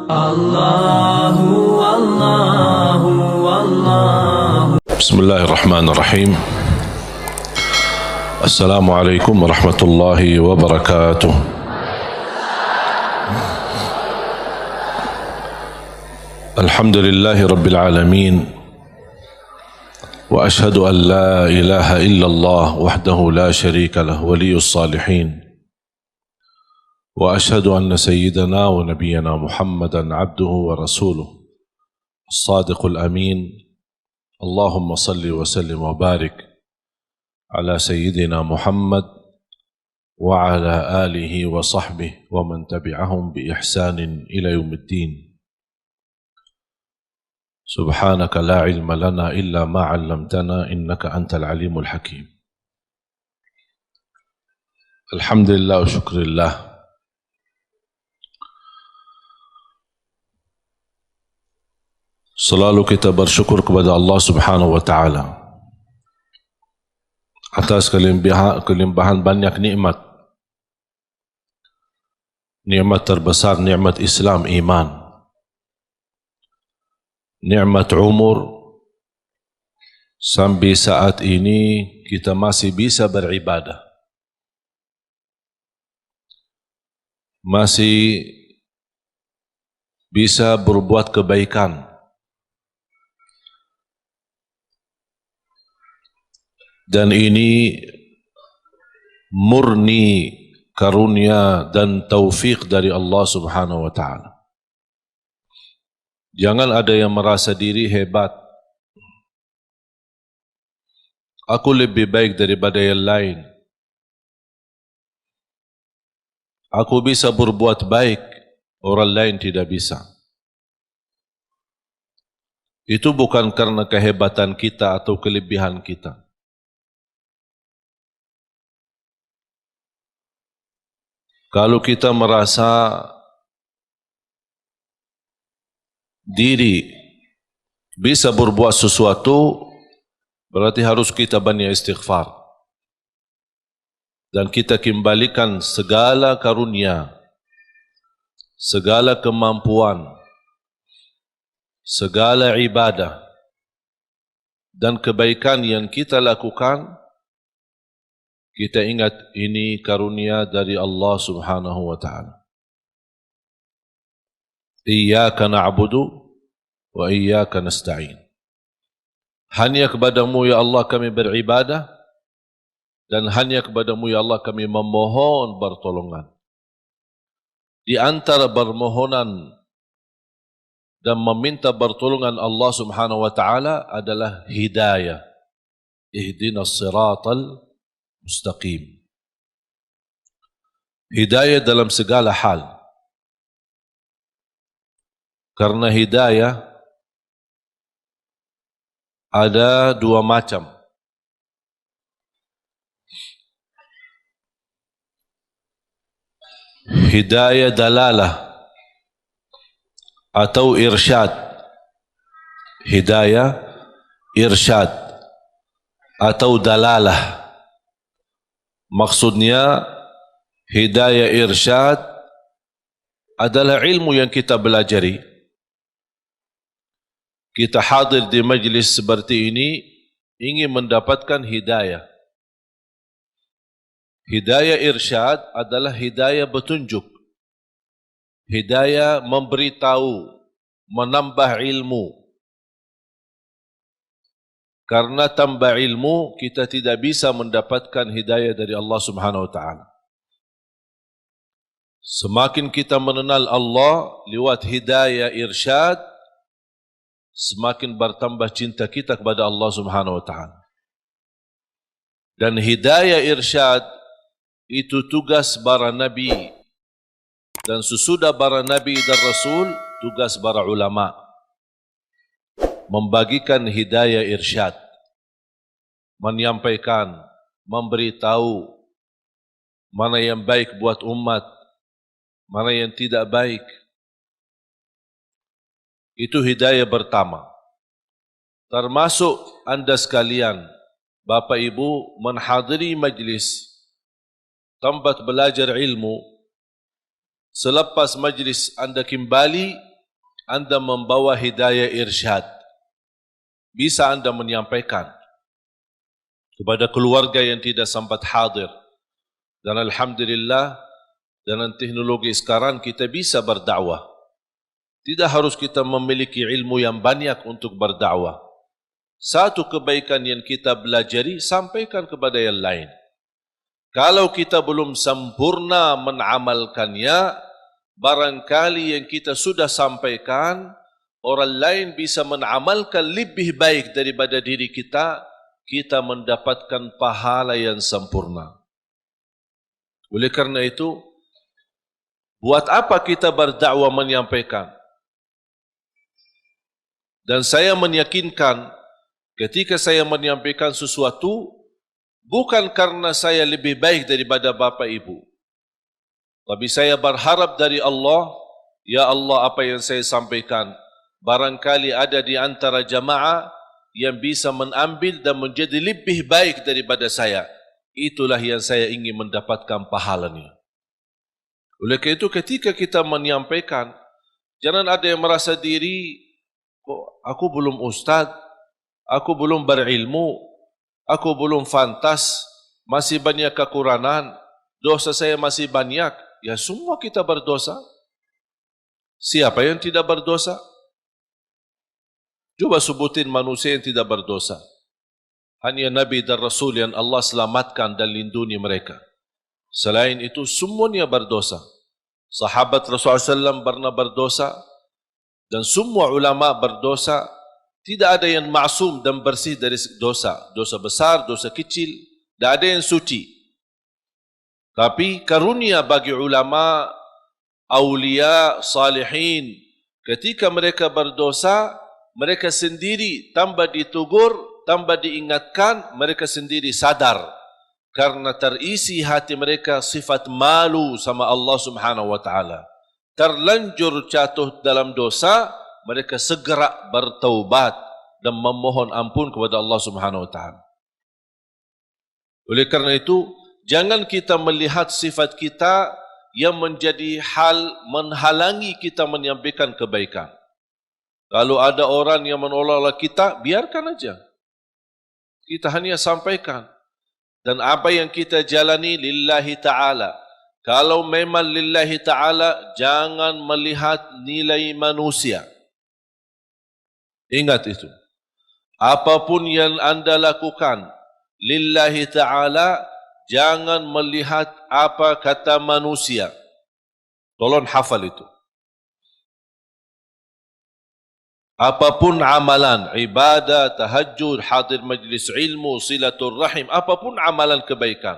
الله والله والله. بسم الله الرحمن الرحيم. السلام عليكم ورحمة الله وبركاته. الحمد لله رب العالمين، وأشهد أن لا إله إلا الله وحده لا شريك له ولي الصالحين، وأشهد أن سيدنا ونبينا محمدا عبده ورسوله الصادق الأمين. اللهم صل وسلم وبارك على سيدنا محمد وعلى آله وصحبه ومن تبعهم بإحسان إلى يوم الدين. سبحانك لا علم لنا إلا ما علمتنا إنك أنت العليم الحكيم. الحمد لله وشكر الله. Selalu kita bersyukur kepada Allah Subhanahu wa Ta'ala atas kelimpahan banyak nikmat. Nikmat terbesar nikmat Islam, iman. Nikmat umur, sampai saat ini kita masih bisa beribadah, masih bisa berbuat kebaikan. Dan ini murni karunia dan taufik dari Allah Subhanahu wa Ta'ala. Jangan ada yang merasa diri hebat. Aku lebih baik daripada yang lain. Aku bisa berbuat baik, orang lain tidak bisa. Itu bukan karena kehebatan kita atau kelebihan kita. Kalau kita merasa diri bisa berbuat sesuatu, berarti harus kita banyak istighfar. Dan kita kembalikan segala karunia, segala kemampuan, segala ibadah, dan kebaikan yang kita lakukan, kita ingat ini karunia dari Allah Subhanahu wa Ta'ala. Iyyaka na'budu wa iyyaka nasta'in. Hanya kepadamu ya Allah kami beribadah, dan hanya kepadamu ya Allah kami memohon pertolongan. Di antara permohonan dan meminta pertolongan Allah Subhanahu wa Ta'ala adalah hidayah. Ihdinas siratal mustaqim. Hidayah dalam segala hal. Karena hidayah ada dua macam. Hidayah dalalah atau irsyad. Hidayah irsyad atau dalalah. Maksudnya hidayah irsyad adalah ilmu yang kita belajari. Kita hadir di majlis seperti ini ingin mendapatkan hidayah. Hidayah irsyad adalah hidayah petunjuk. Hidayah memberitahu, menambah ilmu. Karena tambah ilmu, kita tidak bisa mendapatkan hidayah dari Allah Subhanahu wa Ta'ala. Semakin kita mengenal Allah lewat hidayah irsyad, semakin bertambah cinta kita kepada Allah Subhanahu wa Ta'ala. Dan hidayah irsyad itu tugas para nabi, dan sesudah para nabi dan rasul, tugas para ulama. Membagikan hidayah irsyad, menyampaikan, memberitahu mana yang baik buat umat, mana yang tidak baik. Itu hidayah pertama. Termasuk anda sekalian, Bapak Ibu, menghadiri majlis tempat belajar ilmu. Selepas majlis anda kembali, Anda membawa hidayah irsyad. Bisa Anda menyampaikan kepada keluarga yang tidak sempat hadir. Dan alhamdulillah, dengan teknologi sekarang kita bisa berdakwah. Tidak harus kita memiliki ilmu yang banyak untuk berdakwah. Satu kebaikan yang kita belajari, sampaikan kepada yang lain. Kalau kita belum sempurna menamalkannya, barangkali yang kita sudah sampaikan, orang lain bisa menamalkan lebih baik daripada diri kita, kita mendapatkan pahala yang sempurna. Oleh karena itu, buat apa kita berdakwah menyampaikan? Dan saya meyakinkan, ketika saya menyampaikan sesuatu, bukan karena saya lebih baik daripada Bapak Ibu. Tapi saya berharap dari Allah, ya Allah, apa yang saya sampaikan, barangkali ada di antara jamaah yang bisa mengambil dan menjadi lebih baik daripada saya. Itulah yang saya ingin mendapatkan pahalanya. Oleh karena itu, ketika kita menyampaikan, jangan ada yang merasa diri, kok aku belum ustaz, aku belum berilmu, aku belum fantas, masih banyak kekurangan, dosa saya masih banyak. Ya, semua kita berdosa. Siapa yang tidak berdosa? Coba sebutin manusia yang tidak berdosa. Hanya Nabi dan Rasul yang Allah selamatkan dan lindungi mereka. Selain itu, semuanya berdosa. Sahabat Rasulullah SAW pernah berdosa, dan semua ulama berdosa. Tidak ada yang maksum dan bersih dari dosa. Dosa besar, dosa kecil, tidak ada yang suci. Tapi karunia bagi ulama, awliya, salihin, ketika mereka berdosa, mereka sendiri tanpa ditegur, tanpa diingatkan, mereka sendiri sadar. Karena terisi hati mereka sifat malu sama Allah Subhanahu wa ta'ala. Terlanjur jatuh dalam dosa, mereka segera bertaubat dan memohon ampun kepada Allah Subhanahu wa ta'ala. Oleh karena itu, jangan kita melihat sifat kita yang menjadi hal menghalangi kita menyampaikan kebaikan. Kalau ada orang yang menolak kita, biarkan aja. Kita hanya sampaikan. Dan apa yang kita jalani lillahi ta'ala. Kalau memang lillahi ta'ala, jangan melihat nilai manusia. Ingat itu. Apapun yang Anda lakukan lillahi ta'ala, jangan melihat apa kata manusia. Tolong hafal itu. Apapun amalan, ibadah, tahajud, hadir majlis ilmu, silatul rahim, apapun amalan kebaikan.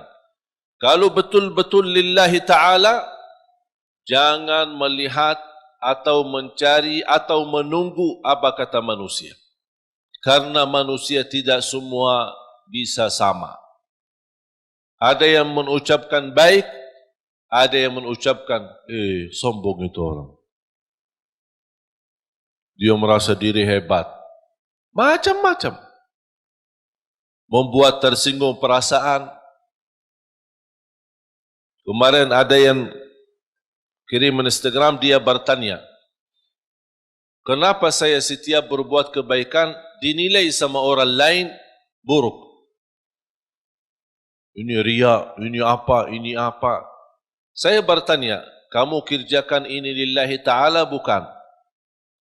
Kalau betul-betul lillahi ta'ala, jangan melihat atau mencari atau menunggu apa kata manusia. Karena manusia tidak semua bisa sama. Ada yang mengucapkan baik, ada yang mengucapkan, sombong itu orang. Dia merasa diri hebat. Macam-macam. Membuat tersinggung perasaan. Kemarin ada yang kirim Instagram, dia bertanya, kenapa saya setiap berbuat kebaikan dinilai sama orang lain buruk? Ini riya, ini apa. Saya bertanya, kamu kerjakan ini lillahi ta'ala bukan?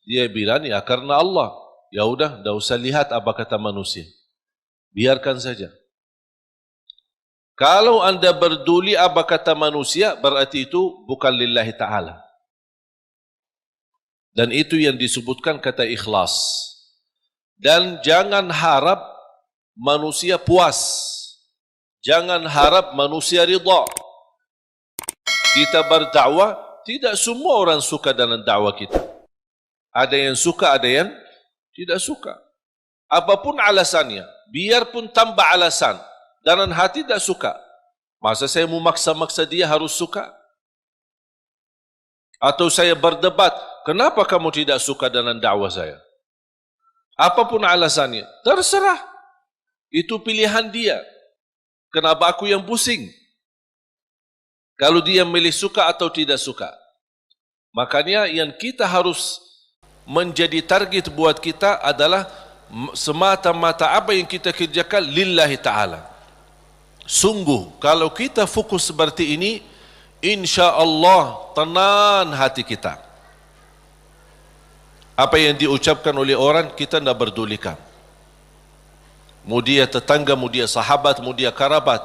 Dia bilang, ya karena Allah. Ya udah, tidak usah lihat apa kata manusia. Biarkan saja. Kalau Anda berduli apa kata manusia, berarti itu bukan lillahi ta'ala. Dan itu yang disebutkan kata ikhlas. Dan jangan harap manusia puas. Jangan harap manusia ridha. Kita berdakwah, tidak semua orang suka dengan dakwah kita. Ada yang suka, ada yang tidak suka. Apapun alasannya, biarpun tanpa alasan, dalam hati tidak suka. Masa saya memaksa-maksa dia harus suka? Atau saya berdebat, kenapa kamu tidak suka dengan dakwah saya? Apapun alasannya, terserah. Itu pilihan dia. Kenapa aku yang pusing? Kalau dia milih suka atau tidak suka. Makanya yang kita harus menjadi target buat kita adalah semata-mata apa yang kita kerjakan lillahi ta'ala. Sungguh kalau kita fokus seperti ini, insya Allah tenang hati kita. Apa yang diucapkan oleh orang kita tidak berdulikan. Mau dia tetangga, mau dia sahabat, mau dia kerabat,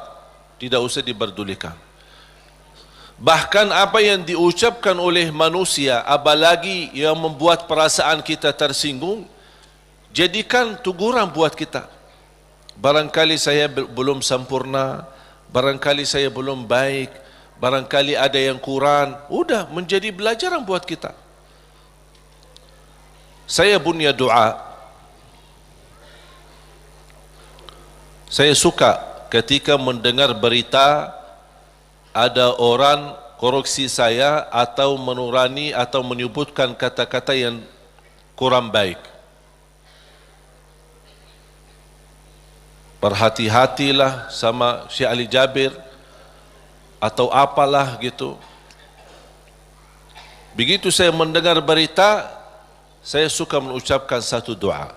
tidak usah diberdulikan. Bahkan apa yang diucapkan oleh manusia, apalagi yang membuat perasaan kita tersinggung, jadikan teguran buat kita. Barangkali saya belum sempurna, barangkali saya belum baik, barangkali ada yang kurang. Udah menjadi pelajaran buat kita. Saya punya doa. Saya suka ketika mendengar berita ada orang koreksi saya atau menurani atau menyebutkan kata-kata yang kurang baik. Berhati-hatilah sama Syekh Ali Jabir atau apalah gitu. Begitu saya mendengar berita, saya suka mengucapkan satu doa.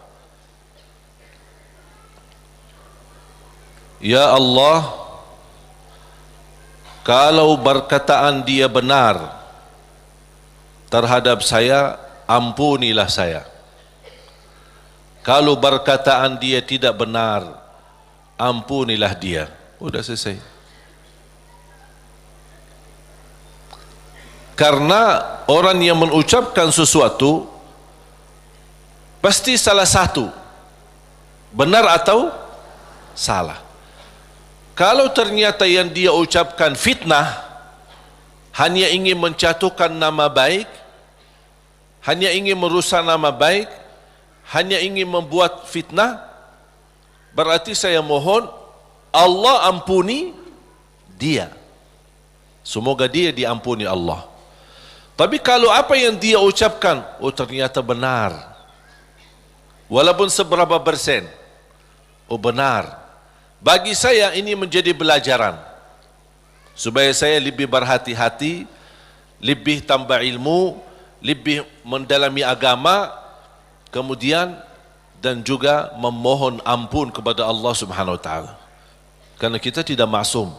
Ya Allah, kalau perkataan dia benar terhadap saya, ampunilah saya. Kalau perkataan dia tidak benar, ampunilah dia. Udah selesai. Karena orang yang mengucapkan sesuatu pasti salah satu, benar atau salah. Kalau ternyata yang dia ucapkan fitnah, hanya ingin menjatuhkan nama baik, hanya ingin merusak nama baik, hanya ingin membuat fitnah, berarti saya mohon Allah ampuni dia. Semoga dia diampuni Allah. Tapi kalau apa yang dia ucapkan, oh ternyata benar, walaupun seberapa persen, oh benar, bagi saya ini menjadi pelajaran supaya saya lebih berhati-hati, lebih tambah ilmu, lebih mendalami agama, kemudian dan juga memohon ampun kepada Allah Subhanahu wa taala. Karena kita tidak maksum.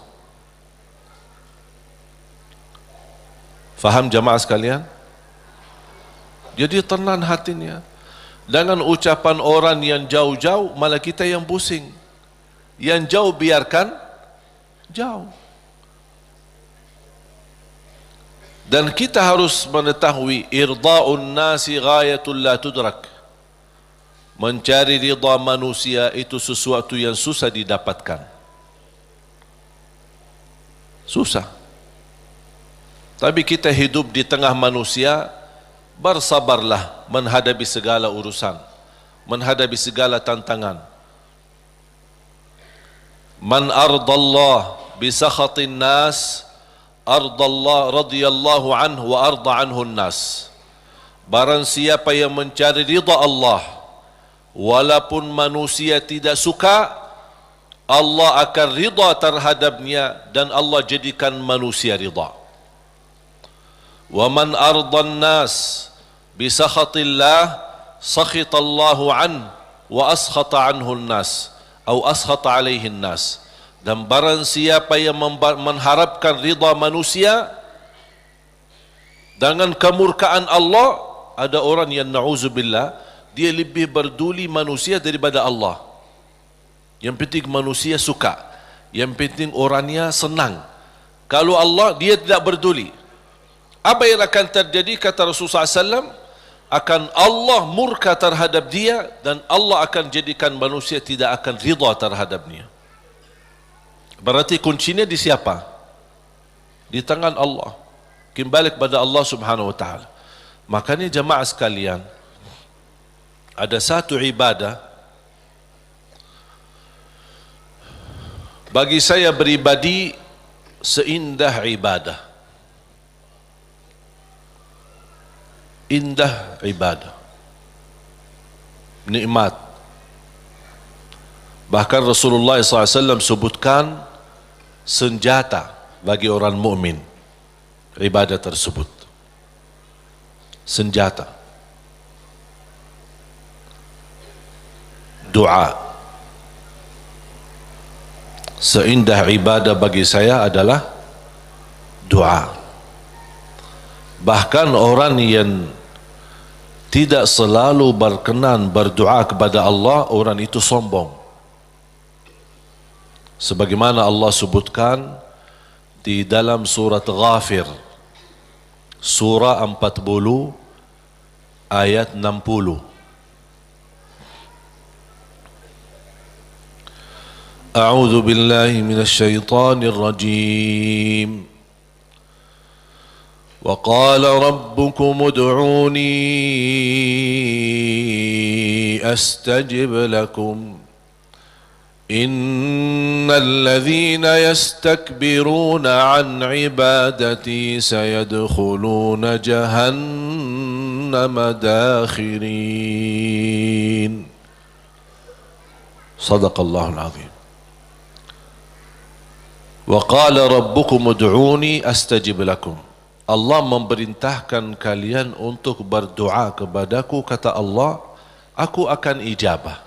Faham jamaah sekalian? Jadi tenang hatinya. Dengan ucapan orang yang jauh-jauh, malah kita yang pusing. Yang jauh biarkan jauh. Dan kita harus mengetahui irda'un nasi ghayatul la tudrak. Mencari ridha manusia itu sesuatu yang susah didapatkan. Susah. Tapi kita hidup di tengah manusia, bersabarlah menghadapi segala urusan, menghadapi segala tantangan. Man ardallah bisakhatin nas, ardallah radiyallahu anhu wa arda anhu nas. Barang siapa yang mencari ridha Allah, walaupun manusia tidak suka, Allah akan ridha terhadapnya dan Allah jadikan manusia ridha. Wa man ardan nas bisakhatillah, sakhitallahu anhu wa askhata anhu nas. Atau askhata alaihin nas. Dan barang siapa yang mengharapkan ridha manusia dengan kemurkaan Allah, ada orang yang na'udzubillah, dia lebih berduli manusia daripada Allah. Yang penting manusia suka, yang penting orangnya senang. Kalau Allah, dia tidak berduli. Apa yang akan terjadi, kata Rasulullah SAW, akan Allah murka terhadap dia dan Allah akan jadikan manusia tidak akan ridha terhadapnya. Berarti kuncinya di siapa? Di tangan Allah. Kembali kepada Allah Subhanahu wa taala. Makanya jemaah sekalian, ada satu ibadah bagi saya pribadi seindah ibadah. Indah ibadah, nikmat. Bahkan Rasulullah SAW sebutkan senjata bagi orang mukmin ibadah tersebut. Senjata. doa. Seindah ibadah bagi saya adalah doa. Bahkan orang yang tidak selalu berkenan berdoa kepada Allah, orang itu sombong. Sebagaimana Allah sebutkan di dalam surat Ghafir, surah 40 ayat 60. A'udzu billahi minasy syaithanir rajim. Wa qala rabbukum ud'uni astajib lakum. Innal ladzina yastakbiruna an ibadati sayadkhuluna jahannama dakhirin. Sadaqallahul azim. Wa qala rabbukum ud'uni astajib lakum. Allah memerintahkan kalian untuk berdoa kepadaku, kata Allah, aku akan ijabah.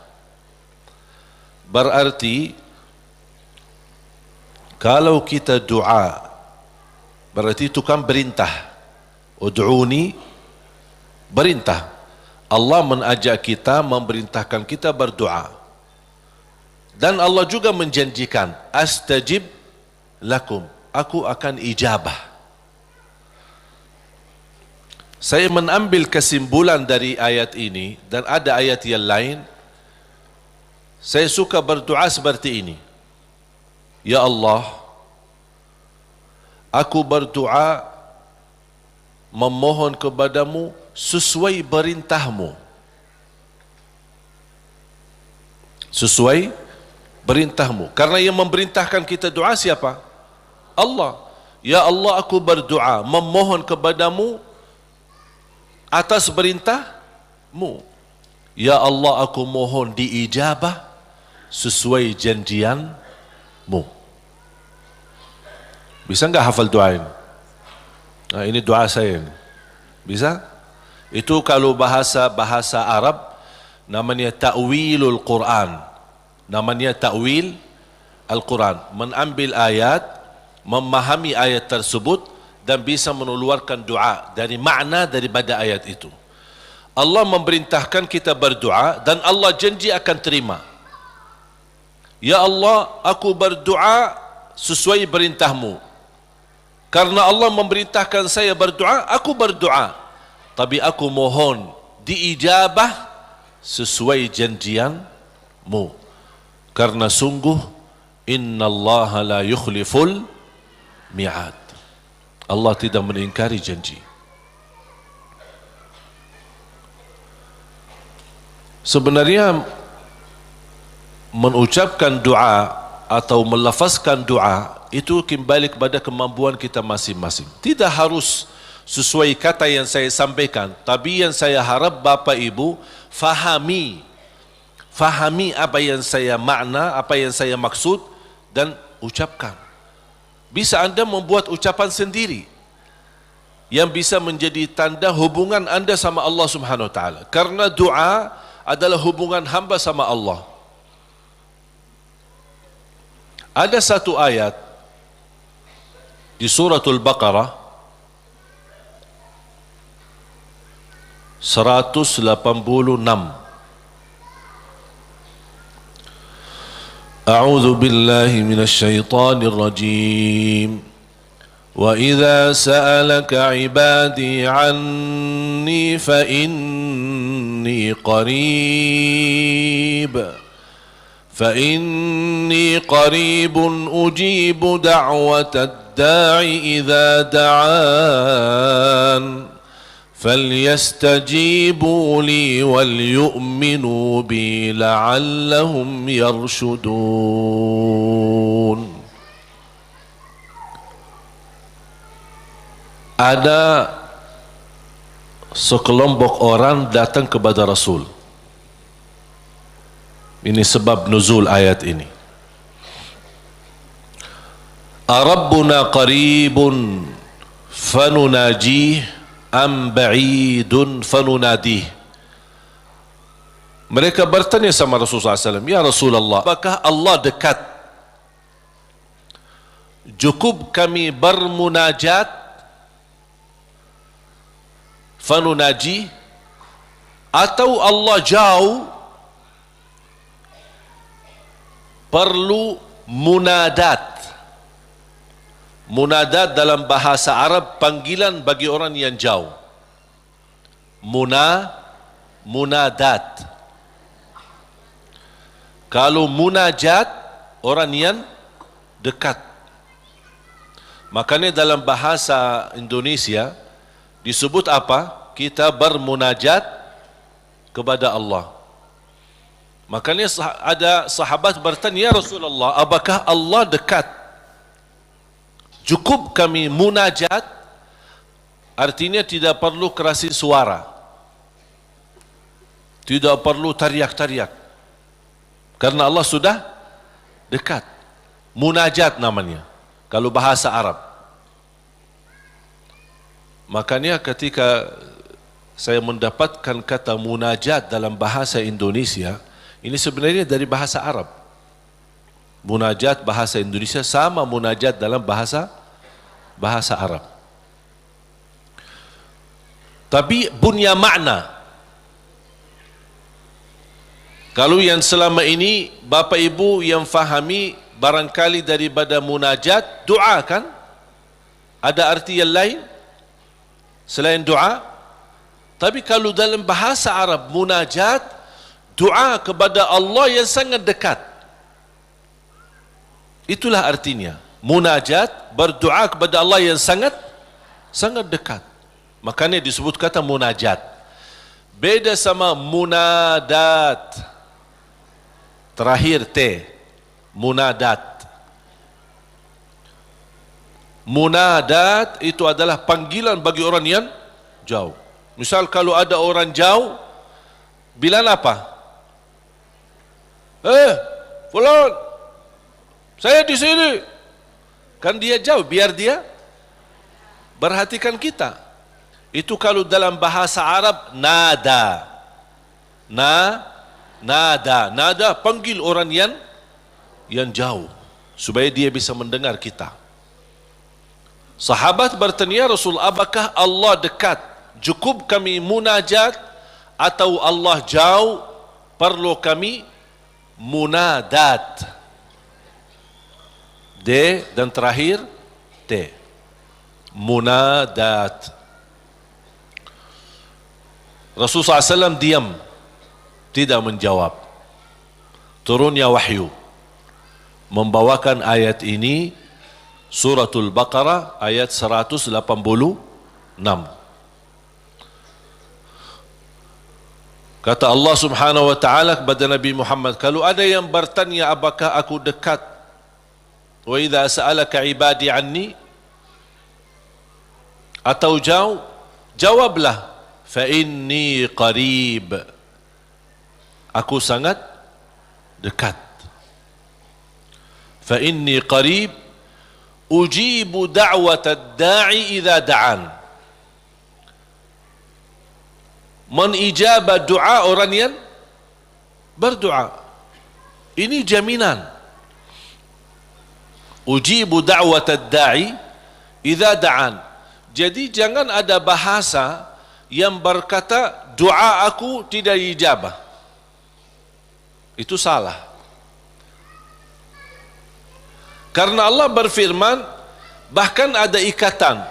Berarti kalau kita doa, berarti itu kan perintah. Ud'uni, perintah. Allah mengajak kita, memerintahkan kita berdoa. Dan Allah juga menjanjikan, astajib lakum, aku akan ijabah. Saya mengambil kesimpulan dari ayat ini, dan ada ayat yang lain. Saya suka berdoa seperti ini. Ya Allah, aku berdoa memohon kepadamu sesuai perintahmu. Sesuai perintahmu. Karena yang memerintahkan kita doa siapa? Allah. Ya Allah, aku berdoa memohon kepadamu atas perintahmu. Ya Allah, aku mohon diijabah sesuai janjianmu. Bisa enggak hafal doa ini? Nah, ini doa saya ini. Bisa? Itu kalau bahasa Arab namanya ta'wilul Quran. Namanya ta'wil Al-Quran. Mengambil ayat, memahami ayat tersebut dan bisa mengeluarkan doa dari makna daripada ayat itu. Allah memerintahkan kita berdoa dan Allah janji akan terima. Ya Allah, aku berdoa sesuai perintahmu. Karena Allah memerintahkan saya berdoa, aku berdoa. Tapi aku mohon diijabah sesuai janjianmu. Karena sungguh innallaha la yukhliful mi'ad. Allah tidak mengingkari janji. Sebenarnya mengucapkan doa atau melafazkan doa itu kembali kepada kemampuan kita masing-masing. Tidak harus sesuai kata yang saya sampaikan, tapi yang saya harap Bapak Ibu fahami apa yang saya makna, apa yang saya maksud dan ucapkan. Bisa Anda membuat ucapan sendiri yang bisa menjadi tanda hubungan Anda sama Allah Subhanahu wa taala. Karena doa adalah hubungan hamba sama Allah. Ada satu ayat di suratul Baqarah 186. A'udzu billahi minasy syaithanir rajim. Wa idza sa'alaka 'ibadi 'anni fa inni qarib. فإني قريب أجيب دعوة الداع إذا دعان فليستجيبوا لي وليؤمنوا بي لعلهم يرشدون. Ada sekelompok orang datang kepada Rasul. Ini sebab nuzul ayat ini. Arabbuna qaribun fanunajih am ba'idun fanunadih. Mereka bertanya sama Rasulullah SAW, "Ya Rasulullah, apakah Allah dekat? Cukup kami bermunajat, fanunaji, atau Allah jauh, perlu munadat." Munadat dalam bahasa Arab panggilan bagi orang yang jauh. Munadat. Kalau munajat, orang yang dekat. Makanya dalam bahasa Indonesia disebut apa? Kita bermunajat kepada Allah. Makanya ada sahabat bertanya, "Ya Rasulullah, apakah Allah dekat? Cukup kami munajat." Artinya tidak perlu kerasi suara, tidak perlu teriak-teriak, karena Allah sudah dekat. Munajat namanya kalau bahasa Arab. Makanya ketika saya mendapatkan kata munajat dalam bahasa Indonesia, ini sebenarnya dari bahasa Arab. Munajat bahasa Indonesia sama munajat dalam bahasa Arab. Tapi punya makna. Kalau yang selama ini Bapak Ibu yang fahami barangkali daripada munajat, doa kan? Ada arti yang lain selain doa? Tapi kalau dalam bahasa Arab munajat, doa kepada Allah yang sangat dekat. Itulah artinya. Munajat, berdoa kepada Allah yang sangat dekat. Makanya disebut kata munajat. Beda sama munadat. Terakhir T. Munadat. Munadat itu adalah panggilan bagi orang yang jauh. Misal kalau ada orang jauh, bilang apa? Fulan, saya di sini. Kan dia jauh, biar dia perhatikan kita. Itu kalau dalam bahasa Arab nada. Nada panggil orang yang jauh supaya dia bisa mendengar kita. Sahabat bertanya, Rasul, apakah Allah dekat? Cukup kami munajat atau Allah jauh, perlu kami munadat. D dan terakhir T. Munadat. Rasulullah SAW diam, tidak menjawab. Turunnya wahyu membawakan ayat ini, Suratul Baqarah ayat 186. Kata Allah Subhanahu wa taala kepada Nabi Muhammad, kalau ada yang bertanya apakah aku dekat, wa idza sa'alaka ibadi anni, atau jauh, jawablah, fa inni qarib, aku sangat dekat. Fa inni qarib ujibu da'watad da'i idza da'an. Menijabah doa orang yang berdoa. Ini jaminan. Ujibu da'watad da'i idza da'an. Jadi jangan ada bahasa yang berkata doa aku tidak dijabah. Itu salah. Karena Allah berfirman, bahkan ada ikatan,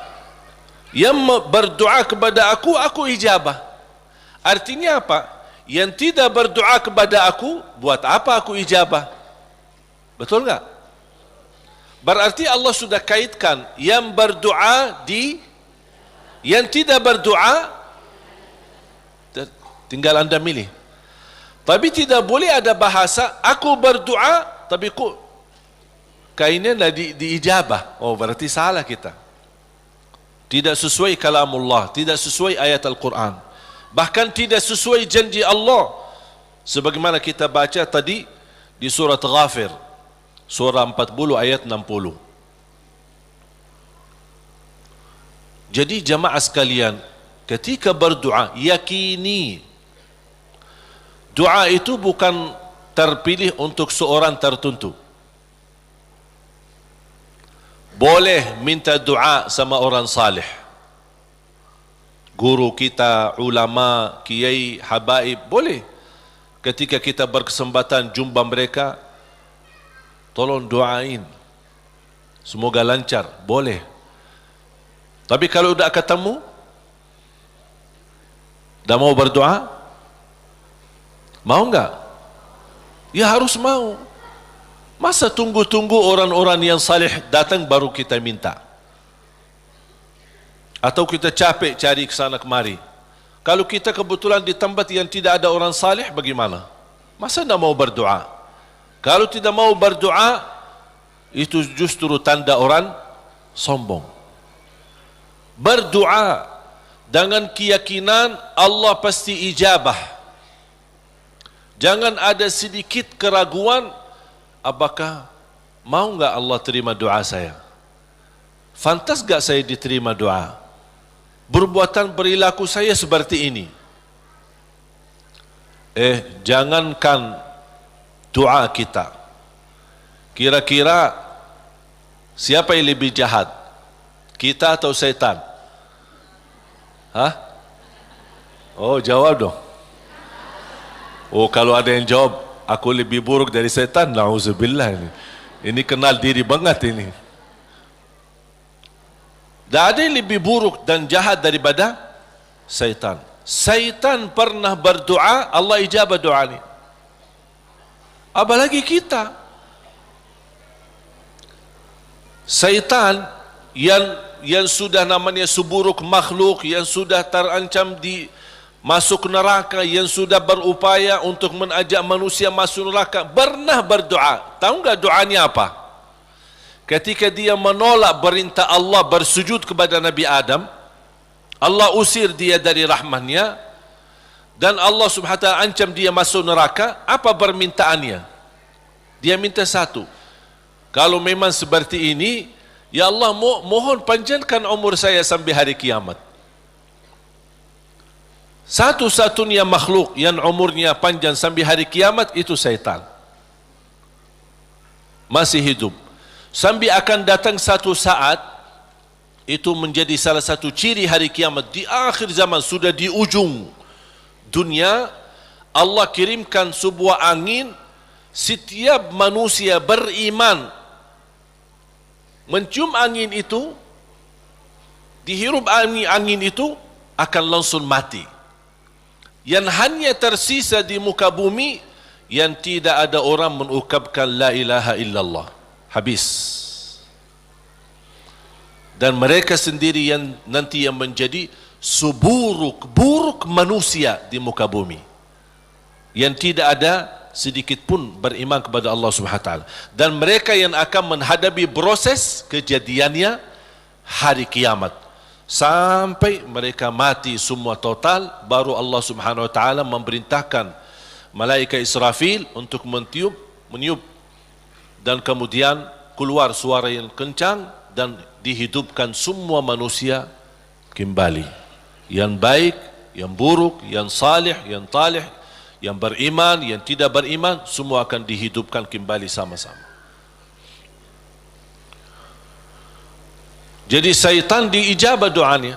yang berdoa kepada aku ijabah. Artinya apa? Yang tidak berdoa kepada aku, buat apa aku ijabah? Betul enggak? Berarti Allah sudah kaitkan yang berdoa di, yang tidak berdoa tinggal anda milih. Tapi tidak boleh ada bahasa aku berdoa tapi kainnya diijabah. Oh, berarti salah kita. Tidak sesuai kalamullah, tidak sesuai ayat Al-Quran, bahkan tidak sesuai janji Allah, sebagaimana kita baca tadi di surat Ghafir, surah 40 ayat 60. Jadi jamaah sekalian, ketika berdoa yakini Doa itu bukan terpilih untuk seorang tertentu. Boleh minta doa sama orang salih, guru kita, ulama, kiai, habaib, boleh. Ketika kita berkesempatan jumpa mereka, tolong doain, semoga lancar, boleh. Tapi kalau sudah ketemu, dah mau berdoa, mau enggak? Ya harus mau. Masa tunggu-tunggu orang-orang yang salih datang baru kita minta? Atau kita capek cari ke sana kemari? Kalau kita kebetulan di tempat yang tidak ada orang salih, bagaimana? Masa tidak mau berdoa? Kalau tidak mau berdoa, itu justru tanda orang sombong. Berdoa dengan keyakinan Allah pasti ijabah. Jangan ada sedikit keraguan, apakah mau enggak Allah terima doa saya? Fantas enggak saya diterima doa? Perbuatan perilaku saya seperti ini. Jangankan doa kita. Kira-kira siapa yang lebih jahat? Kita atau setan? Hah? Oh, jawab dong. Oh, kalau ada yang jawab, aku lebih buruk dari setan, na'udzubillah ini. Ini kenal diri banget ini. Tak ada yang lebih buruk dan jahat daripada syaitan. Syaitan pernah berdoa, Allah ijabah doa ini. Apalagi kita. Syaitan yang sudah namanya seburuk makhluk, yang sudah terancam di masuk neraka, yang sudah berupaya untuk mengajak manusia masuk neraka, pernah berdoa. Tahu enggak doanya apa? Ketika dia menolak perintah Allah bersujud kepada Nabi Adam, Allah usir dia dari rahmatnya, dan Allah subhanahu wa ta'ala ancam dia masuk neraka. Apa permintaannya? Dia minta satu, kalau memang seperti ini, ya Allah, mohon panjangkan umur saya sampai hari kiamat. Satu-satunya makhluk yang umurnya panjang sampai hari kiamat itu syaitan. Masih hidup. Sampai akan datang satu saat, itu menjadi salah satu ciri hari kiamat. Di akhir zaman, sudah di ujung dunia, Allah kirimkan sebuah angin. Setiap manusia beriman mencium angin itu, dihirup angin itu, akan langsung mati. Yang hanya tersisa di muka bumi, yang tidak ada orang mengucapkan la ilaha illallah. Habis. Dan mereka sendiri yang nanti yang menjadi seburuk-buruk manusia di muka bumi, yang tidak ada sedikit pun beriman kepada Allah Subhanahu wa ta'ala. Dan mereka yang akan menghadapi proses kejadiannya hari kiamat, sampai mereka mati semua total, baru Allah Subhanahu wa ta'ala memerintahkan malaikat Israfil untuk meniup, dan kemudian keluar suara yang kencang, dan dihidupkan semua manusia kembali, yang baik, yang buruk, yang salih, yang talih, yang beriman, yang tidak beriman, semua akan dihidupkan kembali sama-sama. Jadi syaitan diijabah doanya.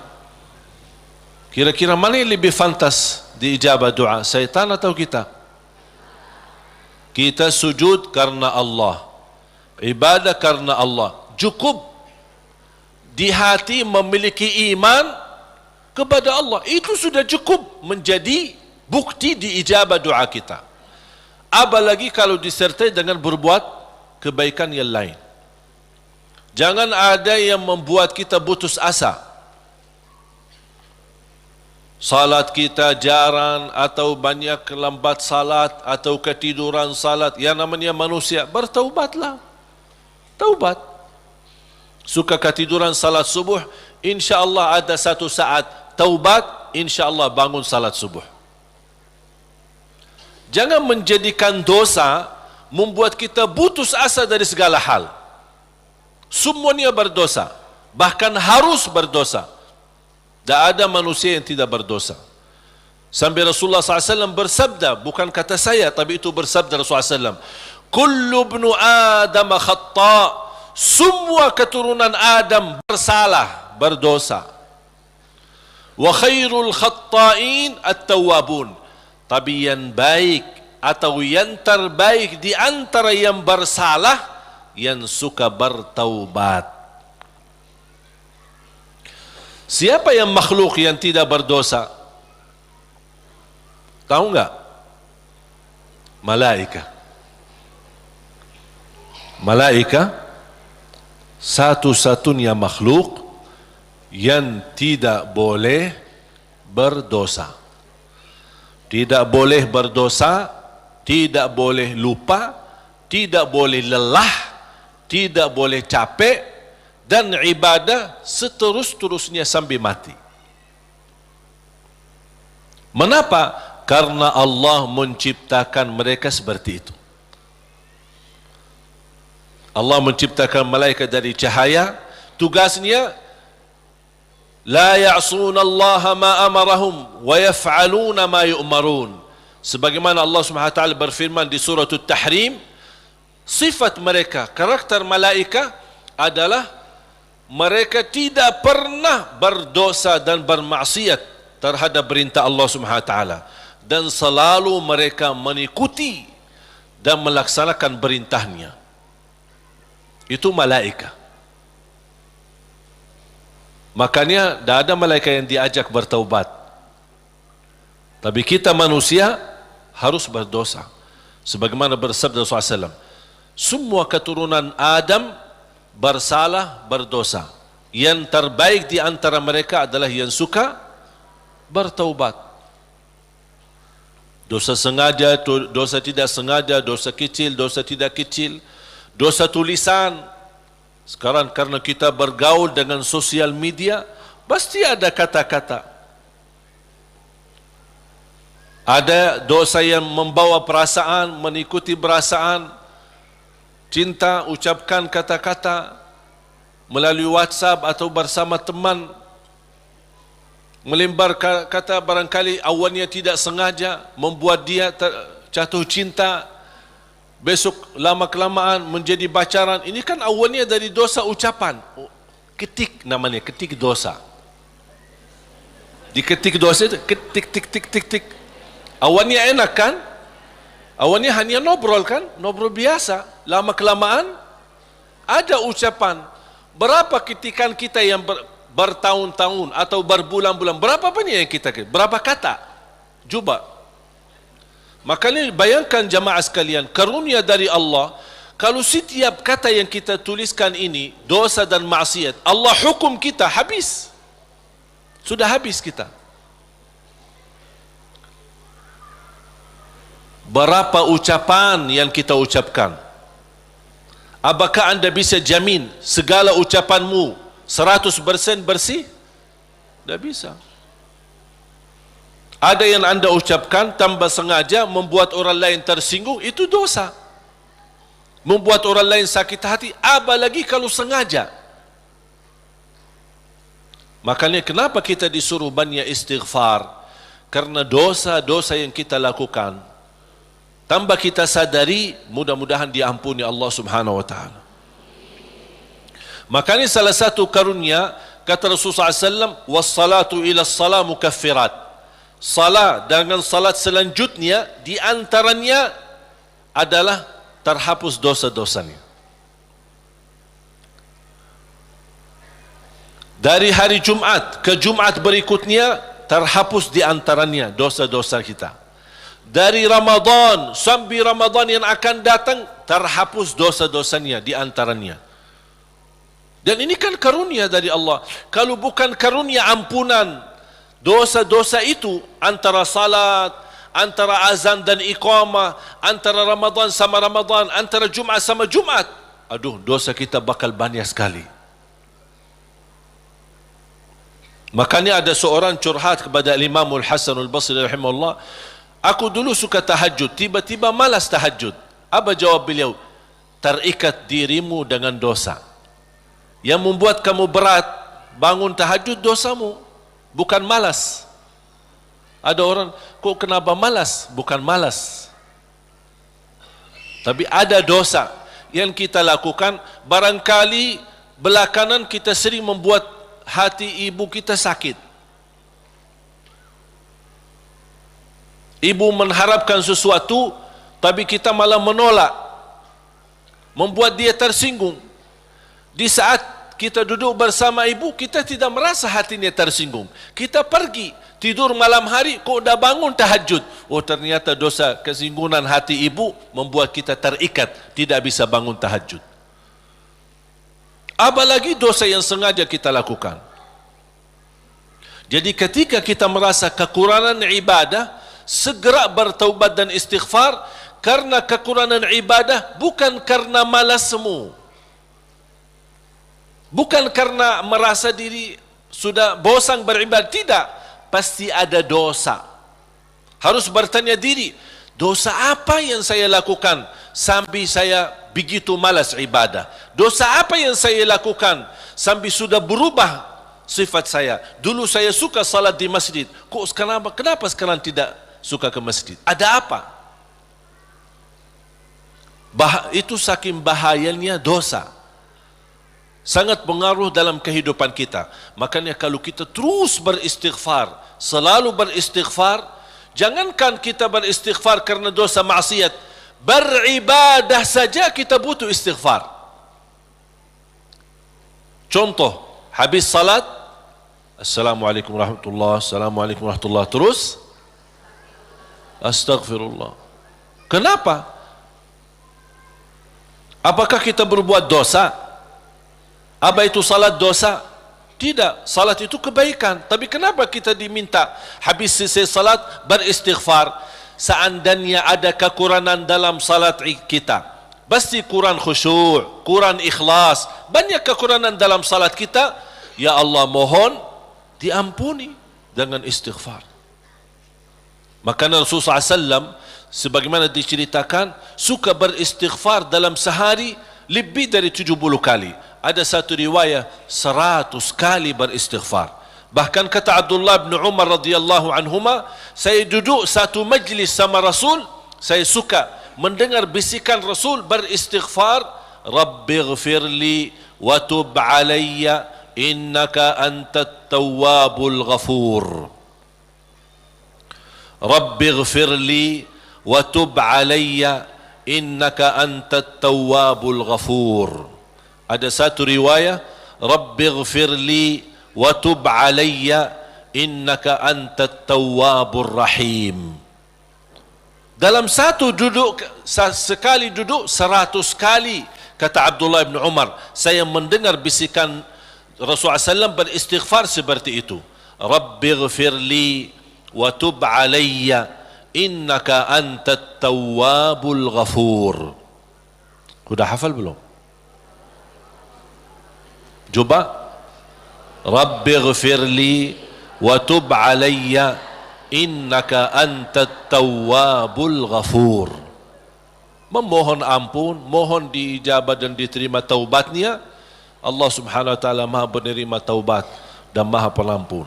Kira-kira mana yang lebih fantas diijabah doa, syaitan atau kita? Kita sujud karena Allah, ibadah karena Allah, cukup di hati memiliki iman kepada Allah, itu sudah cukup menjadi bukti diijabah doa kita. Apalagi kalau disertai dengan berbuat kebaikan yang lain. Jangan ada yang membuat kita putus asa. Salat kita jarang, atau banyak lambat salat, atau ketiduran salat. Yang namanya manusia, bertaubatlah. Taubat. Suka ketiduran salat subuh, insya-Allah ada satu saat taubat, insya-Allah bangun salat subuh. Jangan menjadikan dosa membuat kita putus asa dari segala hal. Semuanya berdosa, bahkan harus berdosa. Tak ada manusia yang tidak berdosa. Sampai Rasulullah SAW bersabda, bukan kata saya, tapi itu bersabda Rasulullah SAW, kullu ibnu Adam khata', semua keturunan Adam bersalah, berdosa. Wa khairul khatta'in at-tawwabun, tapi yang baik atau yang terbaik di antara yang bersalah, yang suka bertaubat. Siapa yang makhluk yang tidak berdosa? Tahu enggak? Malaika. Malaika satu-satunya makhluk yang tidak boleh berdosa. Tidak boleh berdosa, tidak boleh lupa, tidak boleh lelah, tidak boleh capek, dan ibadah seterus-terusnya sampai mati. Mengapa? Karena Allah menciptakan mereka seperti itu. Allah menciptakan malaikat dari cahaya, tugasnya la ya'suna Allah ma amarahum wa yaf'aluna ma yu'marun. Sebagaimana Allah Subhanahu wa taala berfirman di surah At-Tahrim, sifat mereka, karakter malaikat adalah mereka tidak pernah berdosa dan bermaksiat terhadap perintah Allah Subhanahu wa taala, dan selalu mereka mengikuti dan melaksanakan perintahnya. Itu malaikat. Makanya tidak ada malaikat yang diajak bertaubat. Tapi kita manusia harus berdosa. Sebagaimana bersabda Rasulullah SAW, semua keturunan Adam bersalah, berdosa. Yang terbaik di antara mereka adalah yang suka bertaubat. Dosa sengaja, dosa tidak sengaja, dosa kecil, dosa tidak kecil, dosa tulisan. Sekarang karena kita bergaul dengan sosial media, pasti ada kata-kata. Ada dosa yang membawa perasaan, mengikuti perasaan, cinta, ucapkan kata-kata melalui WhatsApp atau bersama teman, melembar kata barangkali awalnya tidak sengaja membuat dia jatuh cinta, besok lama-kelamaan menjadi pacaran. Ini kan awalnya dari dosa ucapan. Ketik namanya, ketik dosa. Diketik dosa itu, ketik, tik, tik, tik, tik. Awalnya enak kan? Awalnya hanya ngobrol kan? Ngobrol biasa. Lama-kelamaan ada ucapan. Berapa ketikan kita yang bertahun-tahun atau berbulan-bulan, berapa banyak yang kita, berapa kata? Coba. Makanya bayangkan jamaah sekalian, karunia dari Allah, kalau setiap kata yang kita tuliskan ini dosa dan maksiat, Allah hukum kita habis. Sudah habis kita. Berapa ucapan yang kita ucapkan? Apakah anda bisa jamin segala ucapanmu 100% bersih? Tidak bisa. Ada yang anda ucapkan tanpa sengaja membuat orang lain tersinggung, itu dosa. Membuat orang lain sakit hati, apalagi kalau sengaja. Makanya kenapa kita disuruh banyak istighfar? Karena dosa-dosa yang kita lakukan, tanpa kita sadari, mudah-mudahan diampuni Allah Subhanahu wa taala. Makanya salah satu karunia, kata Rasulullah SAW, wassalatu ila salat mukaffirat. Salat dengan salat selanjutnya di antaranya adalah terhapus dosa-dosanya. Dari hari Jumat ke Jumat berikutnya terhapus di antaranya dosa-dosa kita. Dari Ramadan sampai Ramadan yang akan datang terhapus dosa-dosanya di antaranya. Dan ini kan karunia dari Allah. Kalau bukan karunia ampunan dosa-dosa itu, antara salat, antara azan dan iqamah, antara Ramadan sama Ramadan, antara Jumat sama Jumat, aduh, dosa kita bakal banyak sekali. Makanya ada seorang curhat kepada Imam Al-Hasan Al-Basri rahimahullah, aku dulu suka tahajud, tiba-tiba malas tahajud. Apa jawab beliau? Terikat dirimu dengan dosa. Yang membuat kamu berat bangun tahajud dosamu, bukan malas. Ada orang, kok kenapa malas? Bukan malas, tapi ada dosa yang kita lakukan. Barangkali belakangan kita sering membuat hati ibu kita sakit. Ibu mengharapkan sesuatu, tapi kita malah menolak, membuat dia tersinggung. Di saat kita duduk bersama ibu, kita tidak merasa hatinya tersinggung. Kita pergi tidur malam hari, kok dah bangun tahajud. Oh, ternyata dosa kesinggungan hati ibu membuat kita terikat, tidak bisa bangun tahajud. Apalagi dosa yang sengaja kita lakukan. Jadi ketika kita merasa kekurangan ibadah, segera bertaubat dan istighfar. Karena kekurangan ibadah bukan karena malasmu, bukan karena merasa diri sudah bosan beribadah, tidak. Pasti ada dosa. Harus bertanya diri, dosa apa yang saya lakukan sampai saya begitu malas ibadah? Dosa apa yang saya lakukan sampai sudah berubah sifat saya? Dulu saya suka salat di masjid, kok kenapa sekarang tidak suka ke masjid? Ada apa? Itu saking bahayanya dosa, sangat pengaruh dalam kehidupan kita. Makanya kalau kita terus beristighfar, selalu beristighfar, jangankan kita beristighfar karena dosa maksiat, beribadah saja kita butuh istighfar. Contoh, habis salat, Assalamualaikum warahmatullahi, Assalamualaikum warahmatullahi, terus Astaghfirullah. Kenapa? Apakah kita berbuat dosa? Apa itu salat dosa? Tidak, salat itu kebaikan. Tapi kenapa kita diminta habis selesai salat beristighfar? Seandainya ada kekurangan dalam salat kita, pasti kurang khusyuk, kurang ikhlas, banyak kekurangan dalam salat kita. Ya Allah, mohon diampuni dengan istighfar. Maka Rasulullah SAW sebagaimana diceritakan suka beristighfar dalam sehari lebih dari 70 kali. Ada satu riwayat 100 kali beristighfar. Bahkan kata Abdullah bin Umar radhiyallahu anhuma, saya duduk satu majlis sama Rasul, saya suka mendengar bisikan Rasul beristighfar, Rabbighfirli wa tub alayya innaka antat tawwabul ghafur. Rabbighfirli wa tub alayya innaka antat tawwabul ghafur. Ada satu riwayat, Rabbighfirli wa tub alayya innaka antat tawwabur rahim. Dalam satu duduk, sekali duduk 100 kali, kata Abdullah bin Umar, saya mendengar bisikan Rasulullah SAW beristighfar seperti itu. Rabbighfirli wa tub alayya innaka antat tawwabul ghafur. Sudah hafal belum? Coba, Rabbighfirli wa tub alayya innaka antat tawwabul ghafur. Memohon ampun, mohon diijabah dan diterima taubatnya. Allah Subhanahu wa taala Maha penerima taubat dan Maha Pengampun.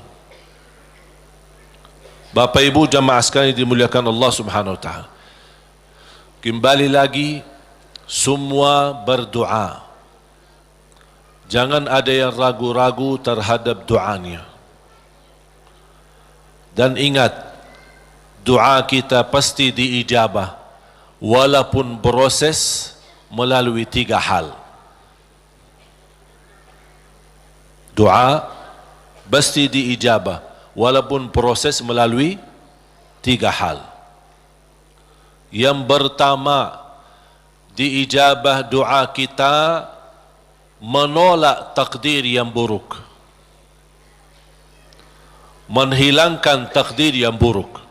Bapak Ibu jamaah sekalian dimuliakan Allah Subhanahu wa taala. Kembali lagi, semua berdoa. Jangan ada yang ragu-ragu terhadap doanya. Dan ingat, doa kita pasti diijabah walaupun proses melalui 3 hal. Doa pasti diijabah walaupun proses melalui 3 hal. Yang pertama, diijabah doa kita menolak takdir yang buruk, menghilangkan takdir yang buruk.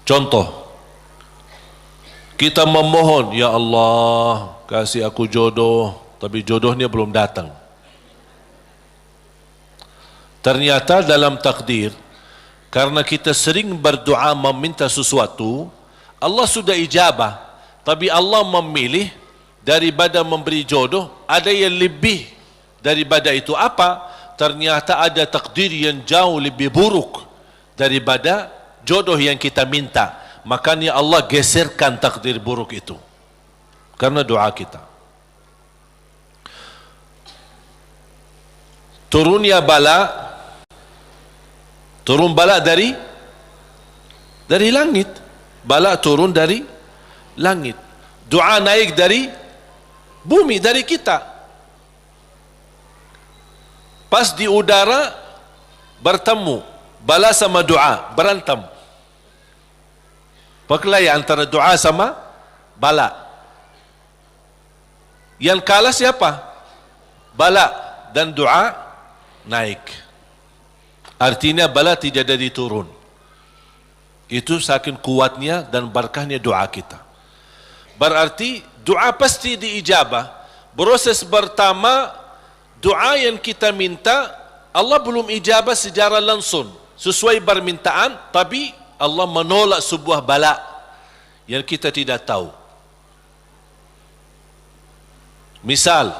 Contoh, kita memohon, ya Allah kasih aku jodoh, tapi jodohnya belum datang. Ternyata dalam takdir, karena kita sering berdoa meminta sesuatu, Allah sudah ijabah, tapi Allah memilih daripada memberi jodoh, ada yang lebih daripada itu. Apa? ternyata ada takdir yang jauh lebih buruk daripada jodoh yang kita minta. Makanya Allah geserkan takdir buruk itu karena doa kita. Turunnya bala, turun bala dari langit. Bala turun dari langit. Doa naik dari bumi, dari kita. Pas di udara bertemu, bala sama doa berantem. Perkelahian antara doa sama bala. Yang kalah siapa? Bala, dan doa naik. Artinya bala tidak jadi turun. Itu saking kuatnya dan berkahnya doa kita. Berarti doa pasti diijabah. Proses pertama, doa yang kita minta Allah belum ijabah secara langsung sesuai permintaan, tapi Allah menolak sebuah bala yang kita tidak tahu. Misal,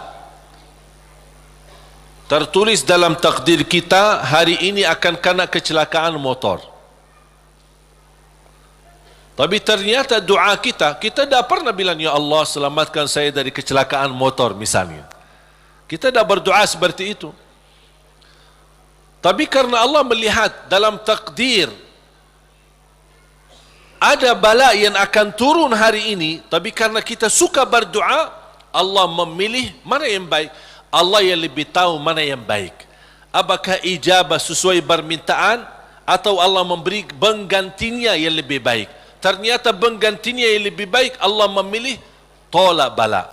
tertulis dalam takdir kita hari ini akan kena kecelakaan motor. Tapi ternyata doa kita tidak pernah bilang, ya Allah selamatkan saya dari kecelakaan motor misalnya. Kita tidak berdoa seperti itu. Tapi karena Allah melihat dalam takdir ada bala yang akan turun hari ini, tapi karena kita suka berdoa, Allah memilih mana yang baik. Allah yang lebih tahu mana yang baik. Apakah ijabah sesuai permintaan atau Allah memberi penggantinya yang lebih baik. Ternyata penggantinya yang lebih baik, Allah memilih tolak bala.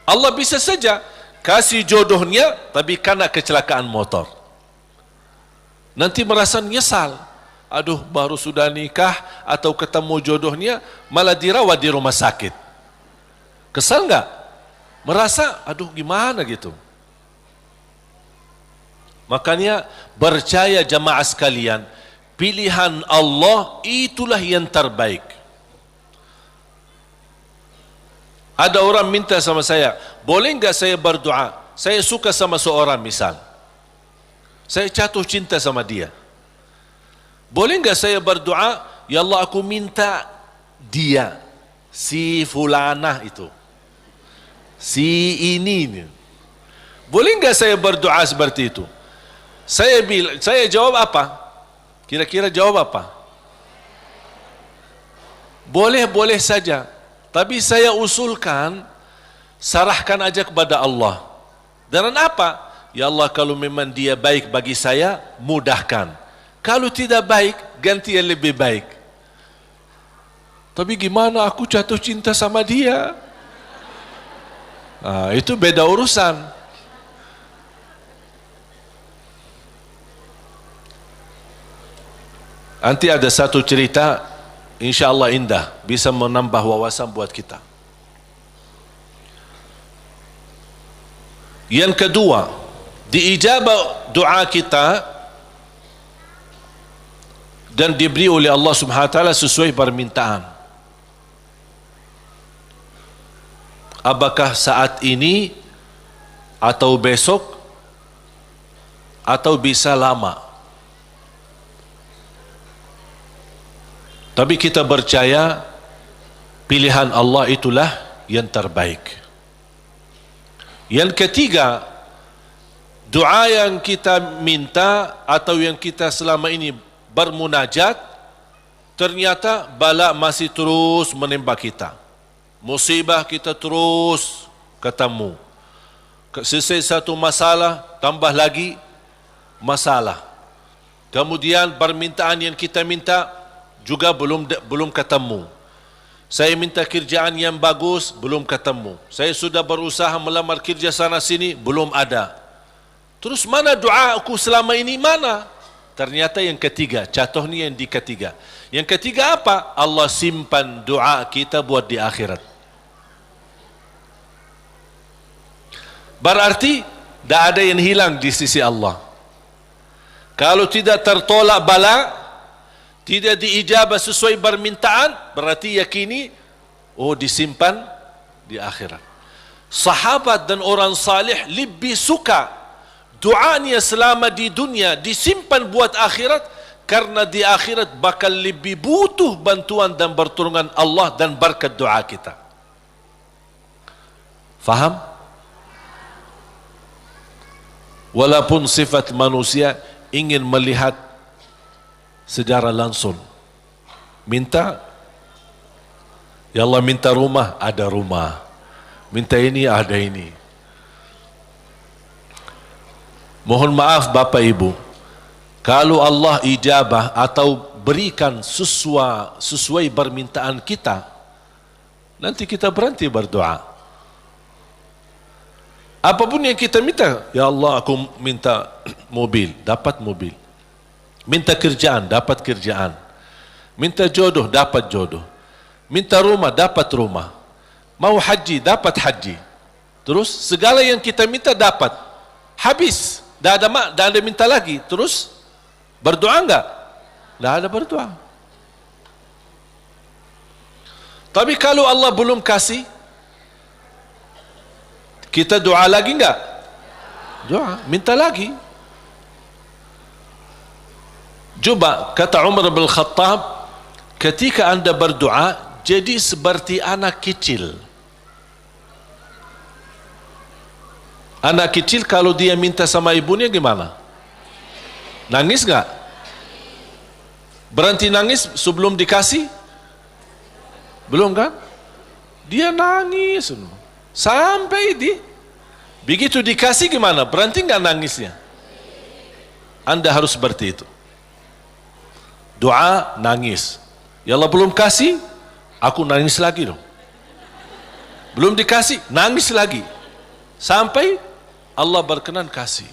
Allah bisa saja kasih jodohnya tapi kena kecelakaan motor. Nanti merasa nyesal. Aduh, baru sudah nikah atau ketemu jodohnya malah dirawat di rumah sakit. Kesal enggak? Merasa aduh gimana gitu. Makanya percaya jamaah sekalian, pilihan Allah itulah yang terbaik. Ada orang minta sama saya, boleh enggak saya berdoa? Saya suka sama seorang misal. Saya jatuh cinta sama dia. Boleh enggak saya berdoa, ya Allah aku minta dia, si fulanah itu, si ini. Boleh enggak saya berdoa seperti itu? Saya jawab apa? Kira-kira jawab apa? Boleh saja. Tapi saya usulkan, sarahkan aja kepada Allah. Dan apa? Ya Allah kalau memang dia baik bagi saya, mudahkan. Kalau tidak baik, ganti yang lebih baik. Tapi gimana aku jatuh cinta sama dia? Itu beda urusan. Nanti ada satu cerita, insya Allah indah, bisa menambah wawasan buat kita. Yang kedua, diijabah doa kita dan diberi oleh Allah Subhanahu wa taala sesuai permintaan. Apakah saat ini atau besok atau bisa lama. Tapi kita percaya pilihan Allah itulah yang terbaik. Yang ketiga, doa yang kita minta atau yang kita selama ini bermunajat, ternyata bala masih terus menimpa kita. Musibah kita terus ketemu. Selesai satu masalah, tambah lagi masalah. Kemudian permintaan yang kita minta juga belum ketemu. Saya minta kerjaan yang bagus, belum ketemu. Saya sudah berusaha melamar kerja sana sini, belum ada. Terus mana doa aku selama ini, mana? Ternyata yang ketiga, jatuhnya yang di ketiga. Yang ketiga apa? Allah simpan doa kita buat di akhirat. Berarti tidak ada yang hilang di sisi Allah. Kalau tidak tertolak bala, tidak diijabah sesuai permintaan, berarti yakini disimpan di akhirat. Sahabat dan orang salih lebih suka Doanya selama di dunia disimpan buat akhirat, karena di akhirat bakal lebih butuh bantuan dan pertolongan Allah dan berkat doa kita. Faham? Walaupun sifat manusia ingin melihat secara langsung, minta, ya Allah minta rumah, ada rumah, minta ini, ada ini. Mohon maaf Bapak Ibu, kalau Allah ijabah atau berikan sesuai permintaan kita, nanti kita berhenti berdoa. Apapun yang kita minta, ya Allah aku minta mobil, dapat mobil. Minta kerjaan, dapat kerjaan. Minta jodoh, dapat jodoh. Minta rumah, dapat rumah. Mau haji, dapat haji. Terus segala yang kita minta dapat. Habis, dah ada minta lagi. Terus berdoa enggak? Dah ada berdoa. Tapi kalau Allah belum kasih, kita doa lagi enggak? Doa, minta lagi. Coba kata Umar bin Khattab, ketika anda berdoa jadi seperti anak kecil. Anak kecil kalau dia minta sama ibunya gimana? Nangis enggak? Berhenti nangis sebelum dikasih? Belum kan? Dia nangis sampai begitu dikasih gimana? Berhenti enggak nangisnya? Anda harus seperti itu. Doa nangis. Ya Allah belum kasih, aku nangis lagi dong. Belum dikasih, nangis lagi. Sampai Allah berkenan kasih.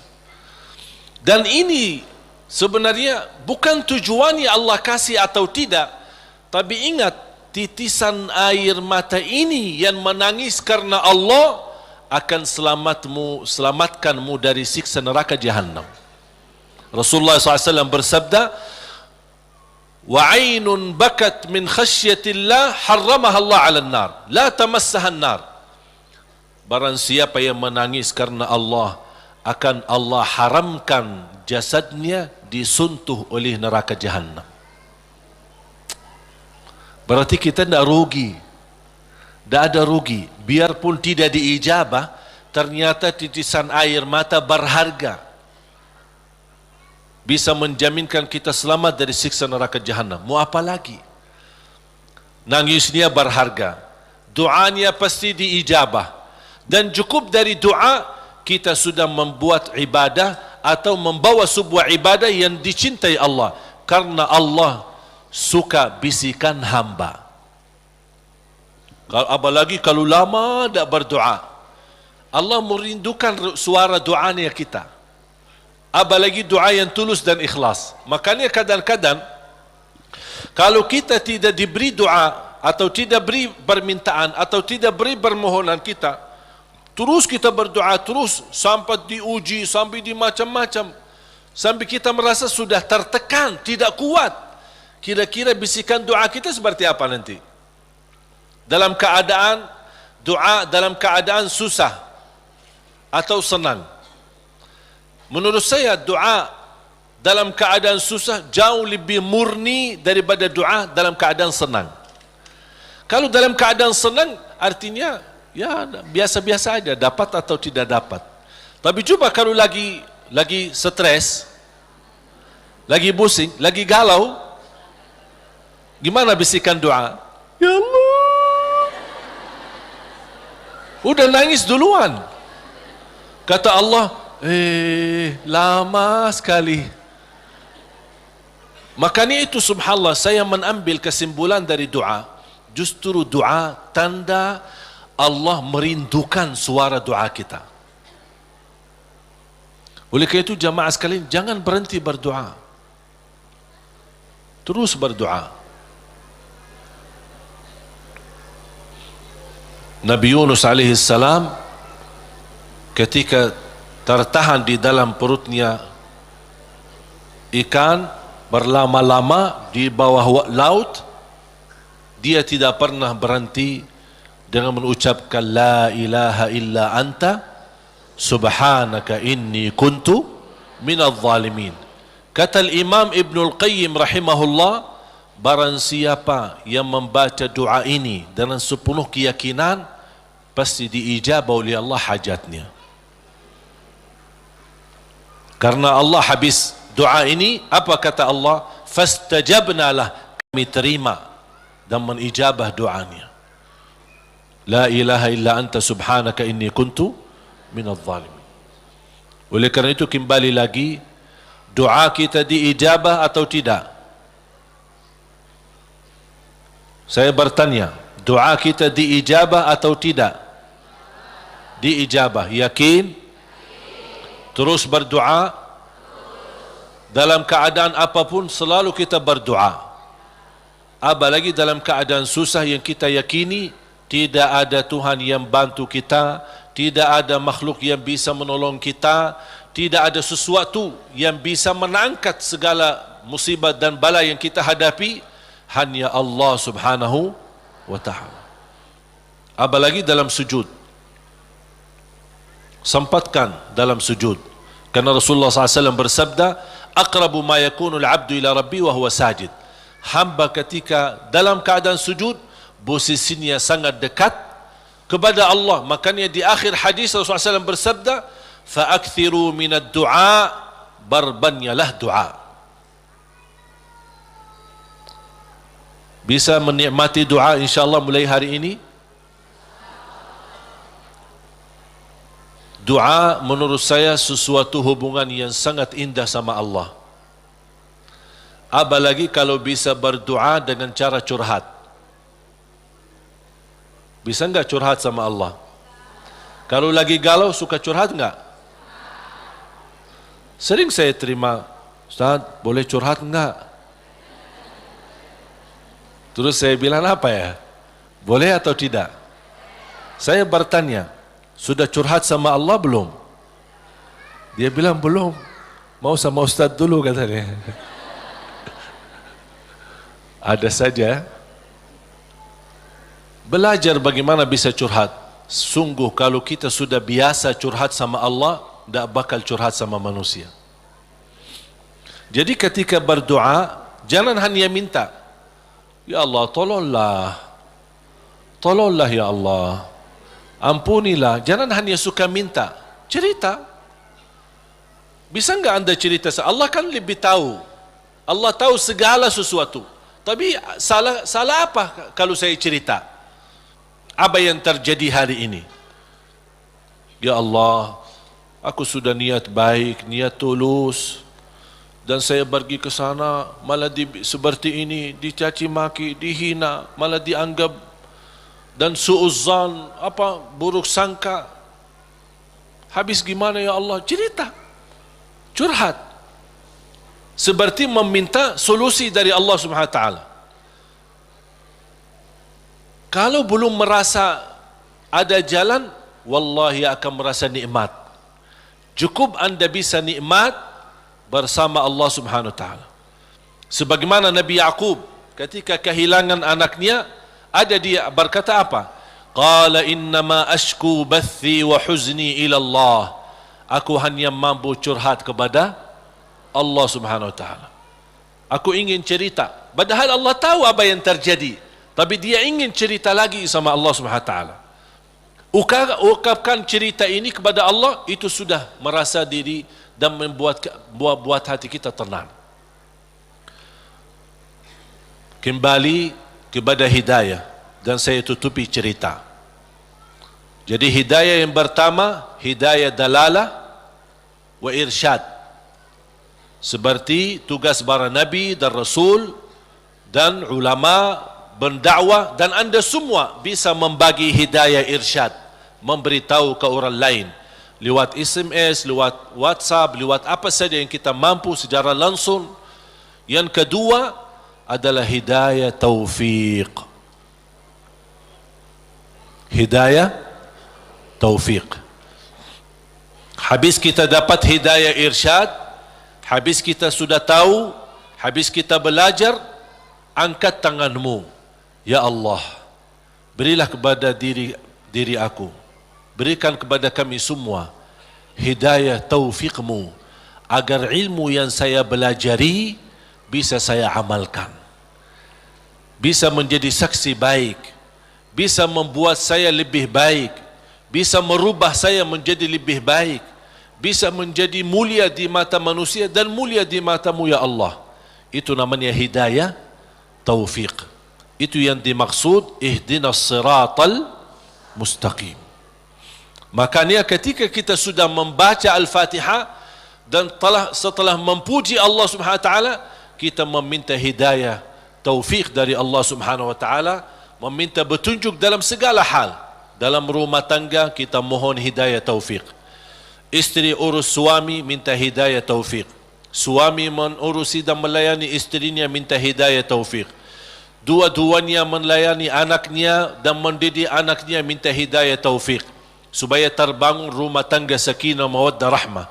Dan ini sebenarnya bukan tujuannya Allah kasih atau tidak, tapi ingat, titisan air mata ini yang menangis karena Allah akan selamatkanmu dari siksa neraka Jahannam. Rasulullah SAW bersabda, وَعَيْنٌ بَكَتْ مِنْ خَشْيَةِ اللَّهِ حَرَّمَهَا اللَّهُ عَلَى النَّارِ لَا تَمَسَّهَا النَّارِ. Barang siapa yang menangis karena Allah, akan Allah haramkan jasadnya disuntuh oleh neraka Jahannam. Berarti kita tidak rugi. Tidak ada rugi. Biarpun tidak diijabah, ternyata titisan air mata berharga, bisa menjaminkan kita selamat dari siksa neraka Jahannam. Mau apa lagi? Nangisnya berharga, doanya pasti diijabah, dan cukup dari doa kita sudah membuat ibadah atau membawa sebuah ibadah yang dicintai Allah, karena Allah suka bisikan hamba. Apalagi kalau lama tidak berdoa, Allah merindukan suara doanya kita. Apalagi doa yang tulus dan ikhlas. Makanya kadang-kadang kalau kita tidak diberi doa atau tidak beri permintaan atau tidak beri permohonan kita, terus kita berdoa terus sampai diuji, sampai di macam-macam, sampai kita merasa sudah tertekan, tidak kuat. Kira-kira bisikan doa kita seperti apa nanti? Dalam keadaan doa, dalam keadaan susah atau senang? Menurut saya doa dalam keadaan susah jauh lebih murni daripada doa dalam keadaan senang. Kalau dalam keadaan senang artinya ya biasa-biasa aja, dapat atau tidak dapat. Tapi coba kalau lagi stres, lagi pusing, lagi galau, gimana bisikan doa? Ya Allah, udah nangis duluan. Kata Allah, lama sekali. Makanya itu subhanallah, saya mengambil kesimpulan dari doa, justru doa tanda Allah merindukan suara doa kita. Oleh karena itu jamaah sekalian, jangan berhenti berdoa, terus berdoa. Nabi Yunus alaihi salam ketika tertahan di dalam perutnya ikan berlama-lama di bawah laut, dia tidak pernah berhenti dengan mengucapkan la ilaha illa anta Subhanaka inni kuntu minadh zalimin. Kata Imam Ibnul Qayyim rahimahullah, barang siapa yang membaca doa ini dengan sepenuh keyakinan, pasti diijabah oleh Allah hajatnya. Karena Allah habis doa ini, apa kata Allah? Fastajabna lah, kami terima dan menijabah doanya. La ilaha illa anta subhanaka inni kuntu minadh zalimin. Oleh kerana itu kembali lagi, doa kita diijabah atau tidak? Saya bertanya, doa kita diijabah atau tidak? Diijabah. Yakin? Terus berdoa. Dalam keadaan apapun selalu kita berdoa. Apalagi dalam keadaan susah yang kita yakini tidak ada Tuhan yang bantu kita, tidak ada makhluk yang bisa menolong kita, tidak ada sesuatu yang bisa mengangkat segala musibah dan bala yang kita hadapi, hanya Allah subhanahu wa ta'ala. Apalagi dalam sujud, sempatkan dalam sujud. Karena Rasulullah SAW bersabda, aqrabu ma yakunul abdu ila rabbi wa huwa sajid. Hamba ketika dalam keadaan sujud, posisinya sangat dekat kepada Allah. Makanya di akhir hadis Rasulullah SAW bersabda, fa'akthiru minad du'a, barbanyalah doa. Bisa menikmati doa insyaAllah mulai hari ini. Doa menurut saya sesuatu hubungan yang sangat indah sama Allah. Apalagi kalau bisa berdoa dengan cara curhat. Bisa enggak curhat sama Allah? Kalau lagi galau suka curhat enggak? Sering saya terima, Ustaz boleh curhat enggak? Terus saya bilang apa ya? Boleh atau tidak? Saya bertanya, sudah curhat sama Allah belum? Dia bilang belum. Mau sama Ustaz dulu katanya. Ada saja. Belajar bagaimana bisa curhat. Sungguh kalau kita sudah biasa curhat sama Allah, tidak bakal curhat sama manusia. Jadi ketika berdoa, jangan hanya minta, ya Allah tolonglah, tolonglah ya Allah, ampunilah. Jangan hanya suka minta, cerita. Bisa enggak anda cerita? Allah kan lebih tahu. Allah tahu segala sesuatu. Tapi salah apa kalau saya cerita? Apa yang terjadi hari ini? Ya Allah, aku sudah niat baik, niat tulus, dan saya pergi ke sana malah seperti ini, dicaci maki, dihina, malah dianggap dan suuzzan, buruk sangka. Habis gimana ya Allah? Cerita, curhat, seperti meminta solusi dari Allah Subhanahu Wa Taala. Kalau belum merasa ada jalan, wallahi akan merasa nikmat. Cukup anda bisa nikmat bersama Allah Subhanahu Wa Taala. Sebagaimana Nabi Yaqub ketika kehilangan anaknya, ada dia berkata apa? Qala innama ashku bathi wa huzni ila Allah. Aku hanya mampu curhat kepada Allah Subhanahu Wa Taala. Aku ingin cerita, padahal Allah tahu apa yang terjadi. Tapi dia ingin cerita lagi sama Allah Subhanahu Wa Taala. Ungkapkan cerita ini kepada Allah, itu sudah merasa diri dan membuat hati kita tenang. Kembali kepada hidayah, dan saya tutupi cerita. Jadi hidayah yang pertama, hidayah dalalah wa irsyad. Seperti tugas para nabi dan rasul dan ulama berdakwah, dan anda semua bisa membagi hidayah irsyad, memberitahu ke orang lain lewat SMS, lewat WhatsApp, lewat apa saja yang kita mampu secara langsung. Yang kedua adalah hidayah taufiq. Hidayah taufiq. Habis kita dapat hidayah irsyad, habis kita sudah tahu, habis kita belajar, angkat tanganmu. Ya Allah, berilah kepada diri aku, berikan kepada kami semua hidayah taufiqmu agar ilmu yang saya belajari bisa saya amalkan, bisa menjadi saksi baik, bisa membuat saya lebih baik, bisa merubah saya menjadi lebih baik, bisa menjadi mulia di mata manusia dan mulia di matamu ya Allah. Itu namanya hidayah taufiq. Itu yang dimaksud ihdinas siratal mustaqim. Makanya ketika kita sudah membaca Al-Fatihah dan setelah memuji Allah Subhanahu wa taala, kita meminta hidayah taufiq dari Allah Subhanahu wa taala, meminta petunjuk dalam segala hal. Dalam rumah tangga kita mohon hidayah taufiq. Isteri urus suami minta hidayah taufiq. Suami menurusi dan melayani isterinya minta hidayah taufiq. Dua-duanya melayani anaknya dan mendidik anaknya minta hidayah taufiq, supaya terbangun rumah tangga sakinah mawaddah rahmah.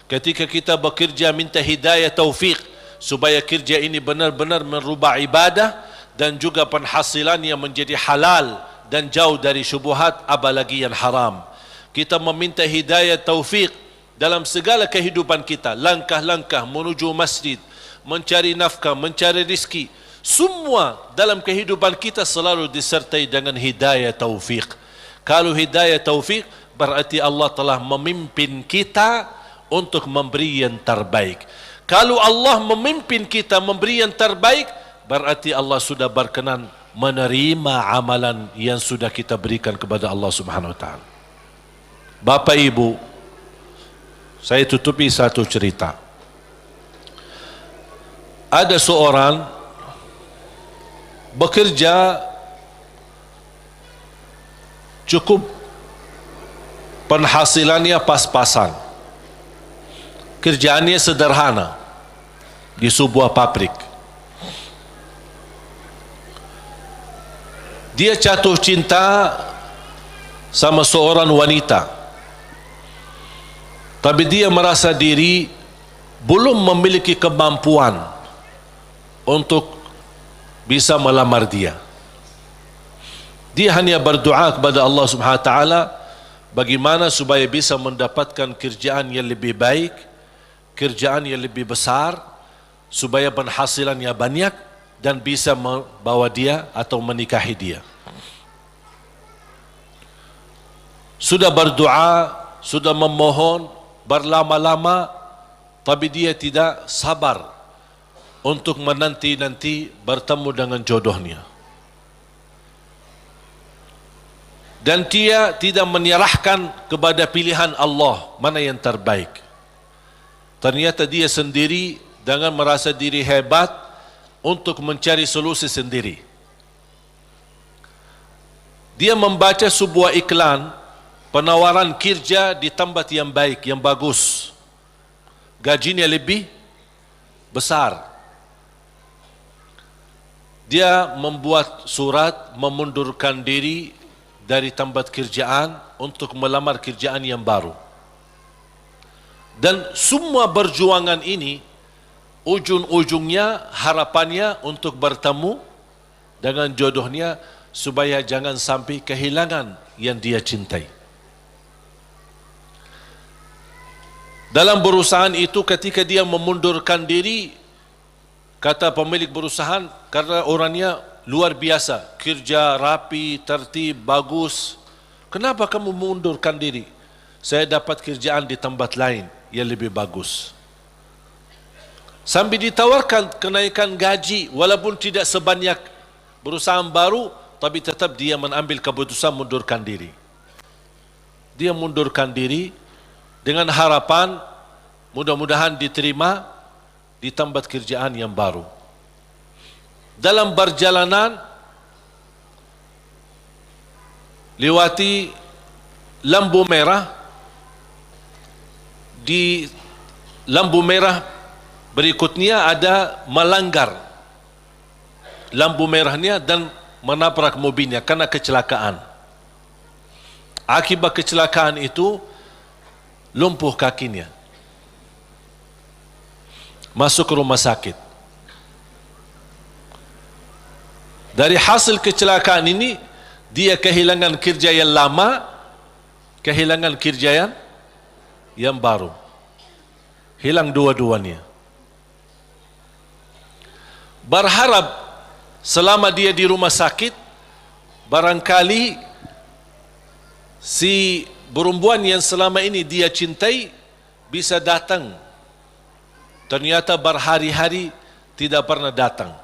Ketika kita bekerja minta hidayah taufiq, supaya kerja ini benar-benar merubah ibadah dan juga penghasilannya menjadi halal dan jauh dari syubhat, apalagi yang haram. Kita meminta hidayah taufiq dalam segala kehidupan kita, langkah-langkah menuju masjid, mencari nafkah, mencari rizki, semua dalam kehidupan kita selalu disertai dengan hidayah taufiq. Kalau hidayah taufiq berarti Allah telah memimpin kita untuk memberi yang terbaik. Kalau Allah memimpin kita memberi yang terbaik, berarti Allah sudah berkenan menerima amalan yang sudah kita berikan kepada Allah Subhanahu wa taala. Bapak Ibu, saya tutupi satu cerita. Ada seorang bekerja cukup, penghasilannya pas-pasan, kerjaannya sederhana di sebuah pabrik. Dia jatuh cinta sama seorang wanita, tapi dia merasa diri belum memiliki kemampuan untuk bisa melamar dia. Dia hanya berdoa kepada Allah Subhanahu wa taala bagaimana supaya bisa mendapatkan kerjaan yang lebih baik, kerjaan yang lebih besar, supaya penghasilannya banyak dan bisa membawa dia atau menikahi dia. Sudah berdoa, sudah memohon berlama-lama, tapi dia tidak sabar untuk menanti-nanti bertemu dengan jodohnya. Dan dia tidak menyerahkan kepada pilihan Allah mana yang terbaik. Ternyata dia sendiri dengan merasa diri hebat untuk mencari solusi sendiri. Dia membaca sebuah iklan penawaran kerja di tempat yang baik, yang bagus, gajinya lebih besar. Dia membuat surat memundurkan diri dari tempat kerjaan untuk melamar kerjaan yang baru. Dan semua perjuangan ini ujung-ujungnya harapannya untuk bertemu dengan jodohnya supaya jangan sampai kehilangan yang dia cintai. Dalam perusahaan itu ketika dia memundurkan diri, kata pemilik perusahaan, karena orangnya luar biasa, kerja rapi, tertib, bagus, kenapa kamu mengundurkan diri? Saya dapat kerjaan di tempat lain yang lebih bagus. Sambil ditawarkan kenaikan gaji, walaupun tidak sebanyak perusahaan baru, tapi tetap dia mengambil keputusan mundurkan diri. Dia mundurkan diri dengan harapan mudah-mudahan diterima di tempat kerjaan yang baru. Dalam perjalanan lewati lampu merah, di lampu merah berikutnya ada melanggar lampu merahnya dan menabrak mobilnya karena kecelakaan. Akibat kecelakaan itu lumpuh kakinya, masuk ke rumah sakit. Dari hasil kecelakaan ini dia kehilangan kerja yang lama, kehilangan kerja yang yang baru. Hilang dua-duanya. Berharap selama dia di rumah sakit, barangkali si perempuan yang selama ini dia cintai bisa datang. Ternyata berhari-hari tidak pernah datang.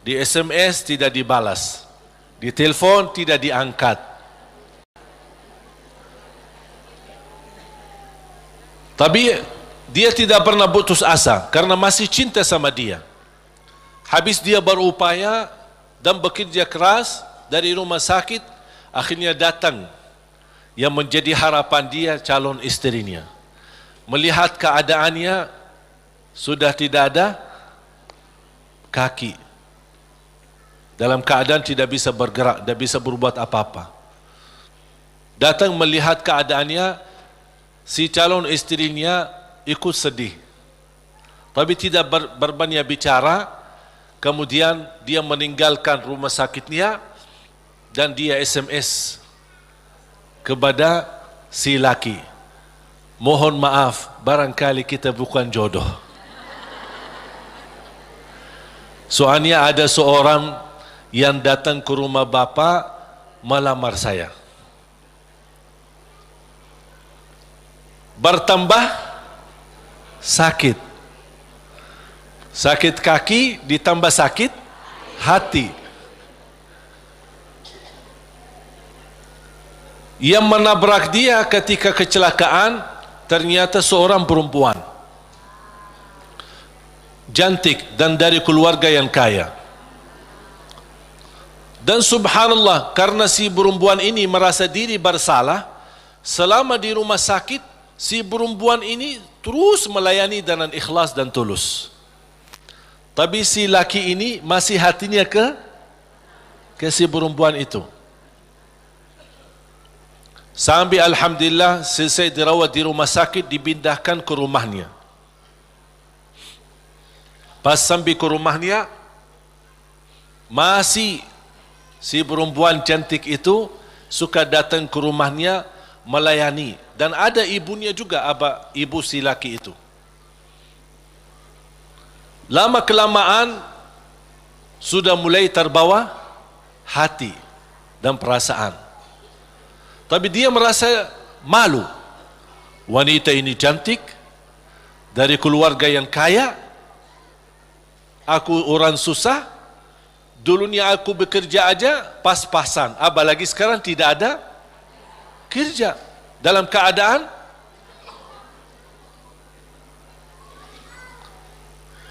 Di SMS tidak dibalas, di telefon tidak diangkat. Tapi dia tidak pernah putus asa karena masih cinta sama dia. Habis dia berupaya dan bekerja keras dari rumah sakit, akhirnya datang yang menjadi harapan dia, calon istrinya. Melihat keadaannya sudah tidak ada kaki, dalam keadaan tidak bisa bergerak, tidak bisa berbuat apa-apa. Datang melihat keadaannya, si calon istrinya ikut sedih, tapi tidak berbanyak bicara. Kemudian dia meninggalkan rumah sakitnya dan dia SMS kepada si laki, mohon maaf, barangkali kita bukan jodoh. Soalnya ada seorang yang datang ke rumah bapa melamar saya. Bertambah sakit. Sakit kaki ditambah sakit hati. Yang menabrak dia ketika kecelakaan ternyata seorang perempuan cantik dan dari keluarga yang kaya. Dan subhanallah, karena si perempuan ini merasa diri bersalah, selama di rumah sakit si perempuan ini terus melayani dengan ikhlas dan tulus. Tapi si laki ini masih hatinya ke si perempuan itu. Sampai alhamdulillah selesai dirawat di rumah sakit, dipindahkan ke rumahnya. Pas sampai ke rumahnya, masih si perempuan cantik itu suka datang ke rumahnya melayani. Dan ada ibunya juga, ibu si laki itu. Lama kelamaan sudah mulai terbawa hati dan perasaan. Tapi dia merasa malu. Wanita ini cantik, dari keluarga yang kaya, aku orang susah, dulunya aku bekerja aja pas-pasan, apalagi sekarang tidak ada kerja. Dalam keadaan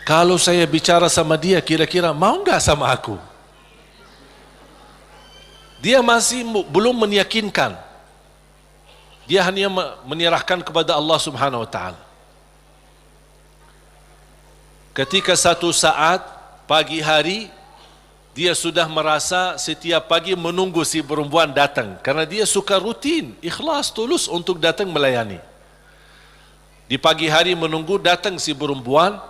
kalau saya bicara sama dia, kira-kira mau enggak sama aku? Dia masih belum meyakinkan. Dia hanya menyerahkan kepada Allah Subhanahu wa taala. Ketika satu saat pagi hari, dia sudah merasa setiap pagi menunggu si perempuan datang karena dia suka rutin, ikhlas, tulus untuk datang melayani. Di pagi hari menunggu datang si perempuan,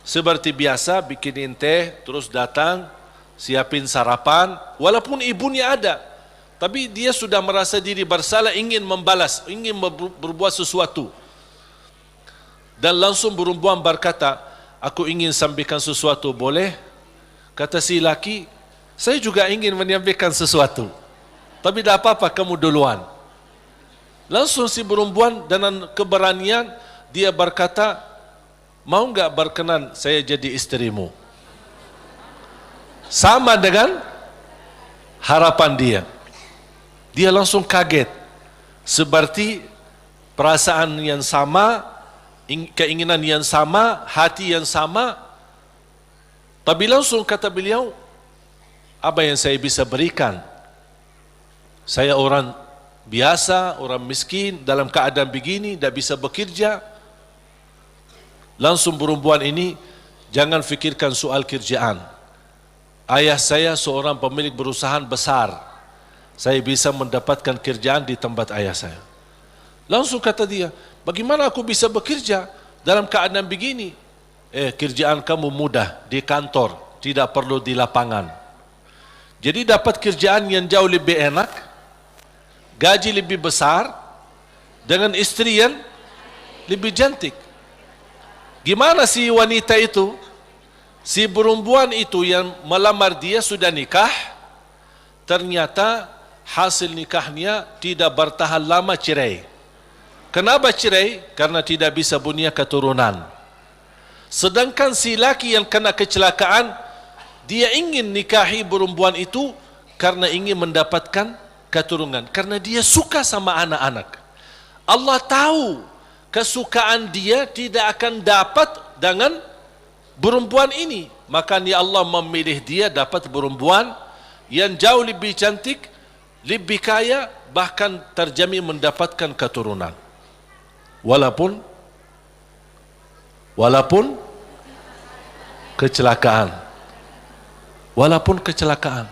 seperti biasa bikinin teh, terus datang, siapin sarapan, walaupun ibunya ada. Tapi dia sudah merasa diri bersalah, ingin membalas, ingin berbuat sesuatu. Dan langsung perempuan berkata, aku ingin sampaikan sesuatu, boleh? Kata si laki, saya juga ingin menyampaikan sesuatu. Tapi tak apa-apa, kamu duluan. Langsung si perempuan dengan keberanian, dia berkata, mau enggak berkenan saya jadi istrimu? Sama dengan harapan dia. Dia langsung kaget. Seperti perasaan yang sama, keinginan yang sama, hati yang sama. Tapi langsung kata beliau, apa yang saya bisa berikan? Saya orang biasa, orang miskin, dalam keadaan begini, tidak bisa bekerja. Langsung perempuan ini, jangan fikirkan soal kerjaan. Ayah saya seorang pemilik perusahaan besar. Saya bisa mendapatkan kerjaan di tempat ayah saya. Langsung kata dia, bagaimana aku bisa bekerja dalam keadaan begini? Kerjaan kamu mudah, di kantor, tidak perlu di lapangan. Jadi dapat kerjaan yang jauh lebih enak, gaji lebih besar, dengan istri yang lebih cantik. Gimana si wanita itu, si perempuan itu yang melamar dia sudah nikah, ternyata hasil nikahnya tidak bertahan lama, cerai. Kenapa cerai? Karena tidak bisa punya keturunan. Sedangkan si laki yang kena kecelakaan, dia ingin nikahi perempuan itu karena ingin mendapatkan keturunan, karena dia suka sama anak-anak. Allah tahu kesukaan dia tidak akan dapat dengan perempuan ini, makanya Allah memilih dia dapat perempuan yang jauh lebih cantik, lebih kaya, bahkan terjamin mendapatkan keturunan. Walaupun kecelakaan. Walaupun kecelakaan.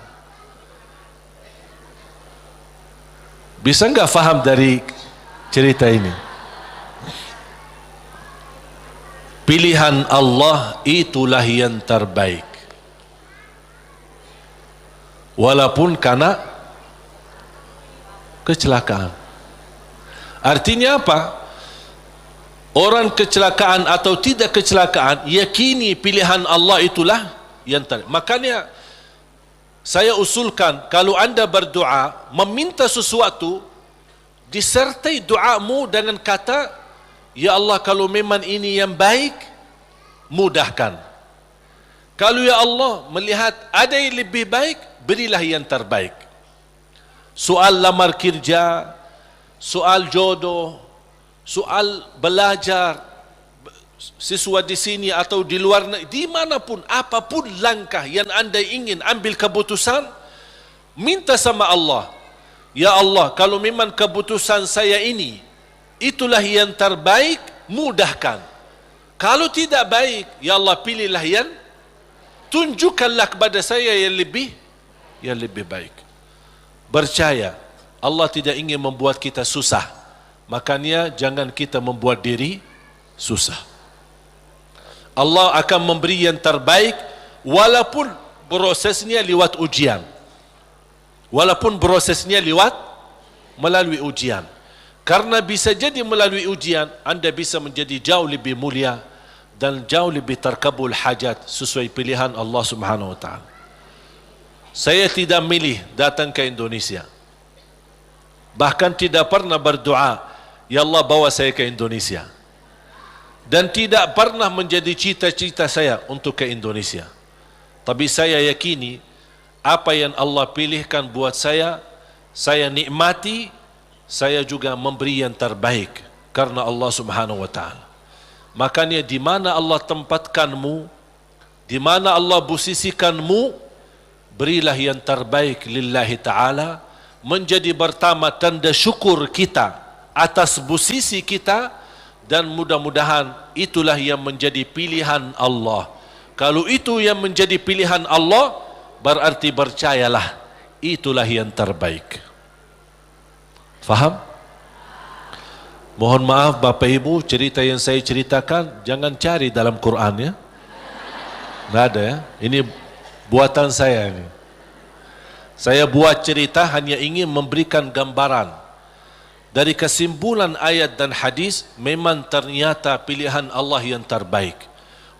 Bisa enggak faham dari cerita ini? Pilihan Allah itulah yang terbaik. Walaupun karena kecelakaan. Artinya apa? Orang kecelakaan atau tidak kecelakaan, yakini pilihan Allah itulah yang terbaik. Makanya saya usulkan, kalau anda berdoa meminta sesuatu, disertai doamu dengan kata, ya Allah, kalau memang ini yang baik, mudahkan. Kalau ya Allah melihat ada yang lebih baik, berilah yang terbaik. Soal lamar kerja, soal jodoh, soal belajar, siswa di sini atau di luar negeri, dimanapun, apapun langkah yang anda ingin ambil keputusan, minta sama Allah, ya Allah, kalau memang keputusan saya ini itulah yang terbaik, mudahkan. Kalau tidak baik, ya Allah, pilihlah yang, tunjukkanlah kepada saya yang lebih baik. Percaya, Allah tidak ingin membuat kita susah, makanya jangan kita membuat diri susah. Allah akan memberi yang terbaik walaupun prosesnya lewat ujian, walaupun prosesnya melalui ujian. Karena bisa jadi melalui ujian anda bisa menjadi jauh lebih mulia dan jauh lebih terkabul hajat sesuai pilihan Allah Subhanahu wa taala. Saya tidak milih datang ke Indonesia, bahkan tidak pernah berdoa, ya Allah bawa saya ke Indonesia, dan tidak pernah menjadi cita-cita saya untuk ke Indonesia. Tapi saya yakini apa yang Allah pilihkan buat saya nikmati, saya juga memberi yang terbaik karena Allah Subhanahu wa taala. Makanya di mana Allah tempatkanmu, di mana Allah posisikanmu, berilah yang terbaik lillahi ta'ala, menjadi pertama tanda syukur kita atas posisi kita, dan mudah-mudahan itulah yang menjadi pilihan Allah. Kalau itu yang menjadi pilihan Allah, berarti percayalah itulah yang terbaik. Faham? Mohon maaf Bapak Ibu, cerita yang saya ceritakan jangan cari dalam Quran ya. Tidak ada ya. Ini buatan saya ini. Saya buat cerita hanya ingin memberikan gambaran dari kesimpulan ayat dan hadis. Memang ternyata pilihan Allah yang terbaik,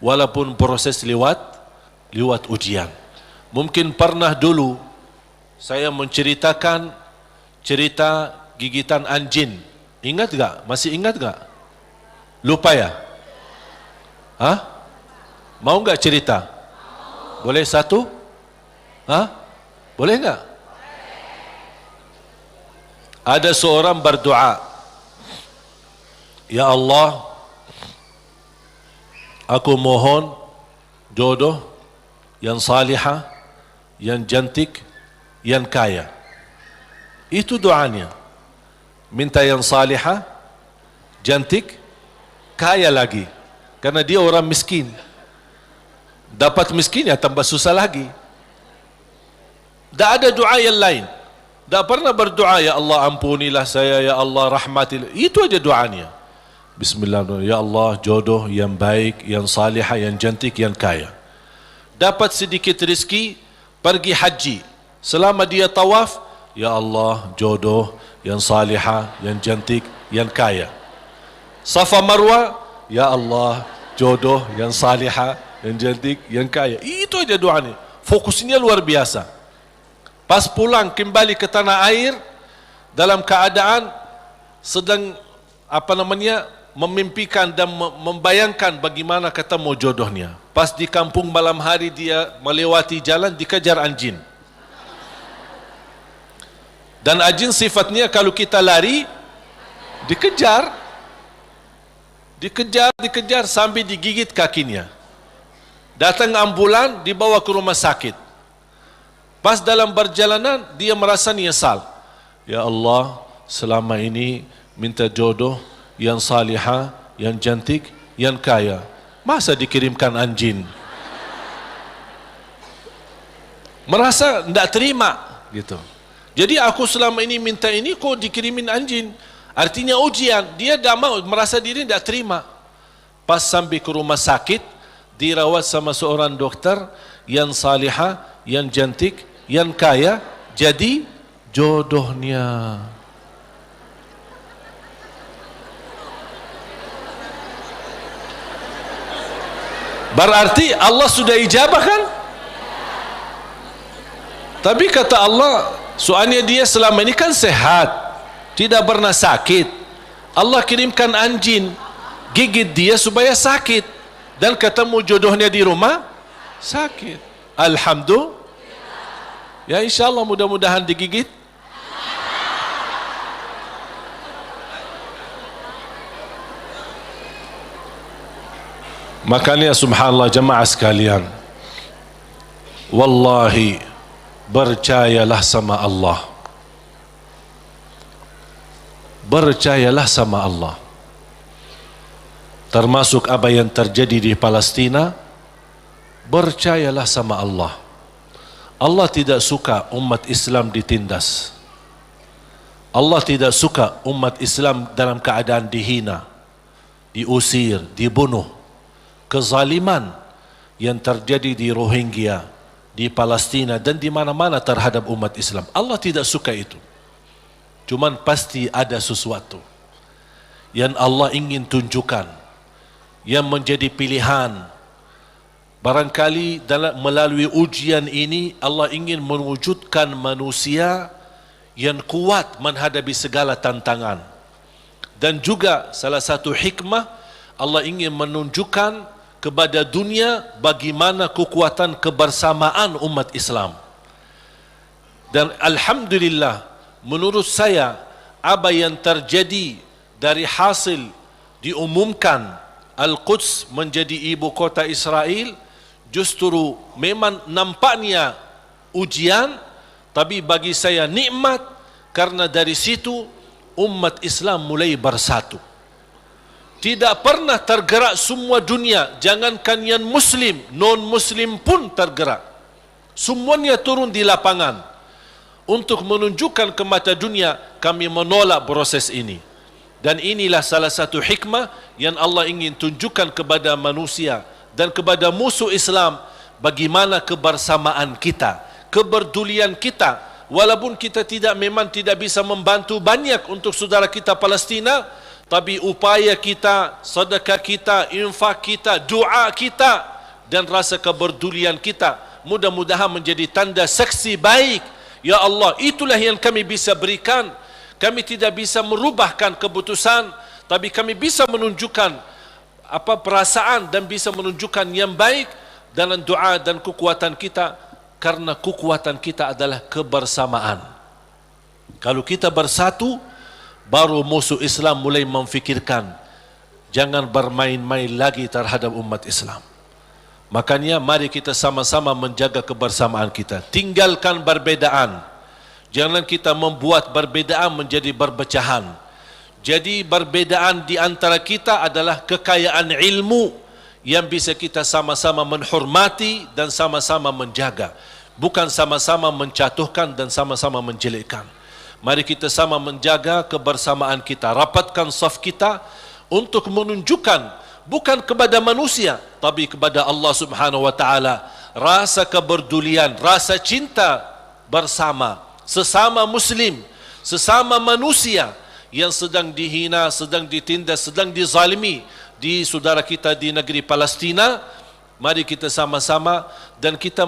walaupun proses lewat ujian. Mungkin pernah dulu saya menceritakan cerita gigitan anjing. Ingat gak? Masih ingat gak? Lupa ya? Hah? Mau gak cerita? Boleh satu? Hah? Boleh enggak? Ada seorang berdoa, ya Allah, aku mohon jodoh yang salihah, yang cantik, yang kaya. Itu doanya. Minta yang salihah, cantik, kaya lagi. Karena dia orang miskin. Dapat miskin ya tambah susah lagi. Tak ada doa yang lain. Tak pernah berdoa, ya Allah ampunilah saya, ya Allah rahmatilah. Itu aja doanya. Bismillahirrahmanirrahim. Ya Allah jodoh yang baik, yang salihah, yang cantik, yang kaya. Dapat sedikit rezeki, pergi haji. Selama dia tawaf, ya Allah jodoh yang salihah, yang cantik, yang kaya. Safa Marwah, ya Allah, jodoh yang salihah, yang cantik, yang kaya. Itu aja doa ni. Fokusnya luar biasa. Pas pulang kembali ke tanah air dalam keadaan sedang memimpikan dan membayangkan bagaimana ketemu jodohnya. Pas di kampung malam hari dia melewati jalan dikejar anjing. Dan anjing sifatnya kalau kita lari dikejar sampai digigit kakinya. Datang ambulan, dibawa ke rumah sakit. Pas dalam perjalanan dia merasa nyesal. Ya Allah, selama ini minta jodoh yang salihah, yang cantik, yang kaya. Masa dikirimkan anjing? Merasa tidak terima gitu. Jadi aku selama ini minta ini kok dikirimin anjing. Artinya ujian. Dia tidak mau, merasa diri tidak terima. Pas sampai ke rumah sakit, dirawat sama seorang dokter yang salihah, yang cantik, yang kaya, jadi jodohnya. Berarti Allah sudah ijabah kan? Tapi kata Allah, soalnya dia selama ini kan sehat, tidak pernah sakit. Allah kirimkan anjing gigit dia supaya sakit, dan ketemu jodohnya di rumah sakit. Alhamdulillah. Ya insyaAllah mudah-mudahan digigit. Makanya subhanallah jemaah sekalian, wallahi percayalah sama Allah. Percayalah sama Allah. Termasuk apa yang terjadi di Palestina, percayalah sama Allah. Allah tidak suka umat Islam ditindas. Allah tidak suka umat Islam dalam keadaan dihina, diusir, dibunuh. Kezaliman yang terjadi di Rohingya, di Palestina dan di mana-mana terhadap umat Islam, Allah tidak suka itu. Cuman pasti ada sesuatu yang Allah ingin tunjukkan, yang menjadi pilihan. Barangkali melalui ujian ini Allah ingin mewujudkan manusia yang kuat menghadapi segala tantangan. Dan juga salah satu hikmah, Allah ingin menunjukkan kepada dunia bagaimana kekuatan kebersamaan umat Islam. Dan alhamdulillah, menurut saya apa yang terjadi dari hasil diumumkan Al-Quds menjadi ibu kota Israel justru memang nampaknya ujian, tapi bagi saya nikmat, karena dari situ umat Islam mulai bersatu. Tidak pernah tergerak semua dunia, jangankan yang muslim, non-muslim pun tergerak. Semuanya turun di lapangan untuk menunjukkan ke mata dunia, kami menolak proses ini. Dan inilah salah satu hikmah yang Allah ingin tunjukkan kepada manusia dan kepada musuh Islam, bagaimana kebersamaan kita, kepedulian kita. Walaupun kita memang tidak bisa membantu banyak untuk saudara kita Palestina, tapi upaya kita, sedekah kita, infak kita, doa kita dan rasa kepedulian kita mudah-mudahan menjadi tanda saksi baik. Ya Allah, itulah yang kami bisa berikan. Kami tidak bisa merubahkan keputusan, tapi kami bisa menunjukkan perasaan dan bisa menunjukkan yang baik dalam doa dan kekuatan kita, karena kekuatan kita adalah kebersamaan. Kalau kita bersatu, baru musuh Islam mulai memfikirkan jangan bermain-main lagi terhadap umat Islam. Makanya mari kita sama-sama menjaga kebersamaan kita. Tinggalkan perbedaan. Jangan kita membuat perbedaan menjadi perpecahan. Jadi perbedaan di antara kita adalah kekayaan ilmu yang bisa kita sama-sama menghormati dan sama-sama menjaga. Bukan sama-sama menjatuhkan dan sama-sama menjelekkan. Mari kita sama menjaga kebersamaan kita, rapatkan saf kita untuk menunjukkan bukan kepada manusia, tapi kepada Allah Subhanahu wa taala rasa kepedulian, rasa cinta bersama sesama muslim, sesama manusia yang sedang dihina, sedang ditindas, sedang dizalimi di saudara kita di negeri Palestina. Mari kita sama-sama dan kita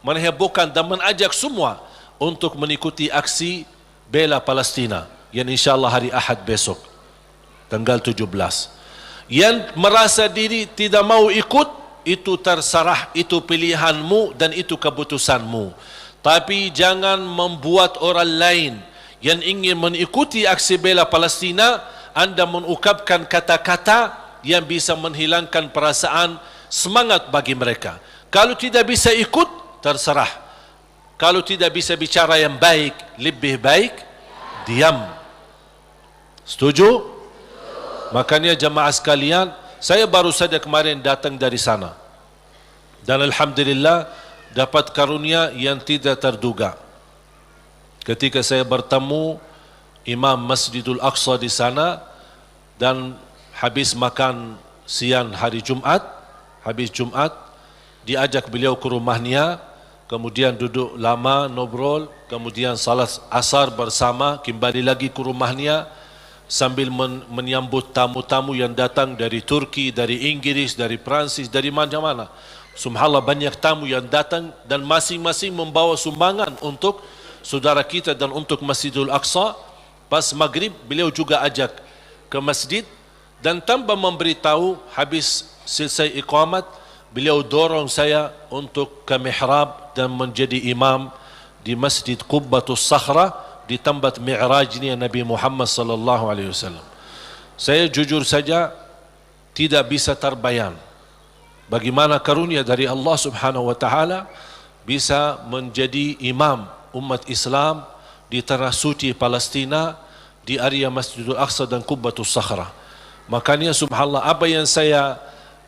menghebohkan dan mengajak semua untuk mengikuti aksi bela Palestina yang insyaAllah hari Ahad besok, tanggal 17. Yang merasa diri tidak mau ikut, itu terserah, itu pilihanmu dan itu keputusanmu. Tapi jangan membuat orang lain yang ingin mengikuti aksi bela Palestina, anda mengungkapkan kata-kata yang bisa menghilangkan perasaan semangat bagi mereka. Kalau tidak bisa ikut, terserah. Kalau tidak bisa bicara yang baik, lebih baik diam. Setuju? Makanya jemaah sekalian, saya baru saja kemarin datang dari sana. Dan alhamdulillah dapat karunia yang tidak terduga. Ketika saya bertemu Imam Masjidul Aqsa di sana dan habis makan siang hari Jumat, diajak beliau ke rumahnya, kemudian duduk lama ngobrol, kemudian salat asar bersama, kembali lagi ke rumahnya sambil menyambut tamu-tamu yang datang dari Turki, dari Inggris, dari Perancis, dari mana-mana. Subhanallah, banyak tamu yang datang dan masing-masing membawa sumbangan untuk saudara kita dan untuk Masjidul Aqsa. Pas maghrib beliau juga ajak ke masjid dan tanpa memberitahu, habis selesai iqamat, beliau dorong saya untuk ke mihrab dan menjadi imam di Masjid Qubbatus Sakhra di tempat mi'rajnya Nabi Muhammad sallallahu alaihi wasallam. Saya jujur saja tidak bisa terbayang bagaimana karunia dari Allah Subhanahu wa taala bisa menjadi imam umat Islam di tanah suci Palestina, di area Masjidul Aqsa dan Qubbatus Sakhra. Makanya subhanallah, apa yang saya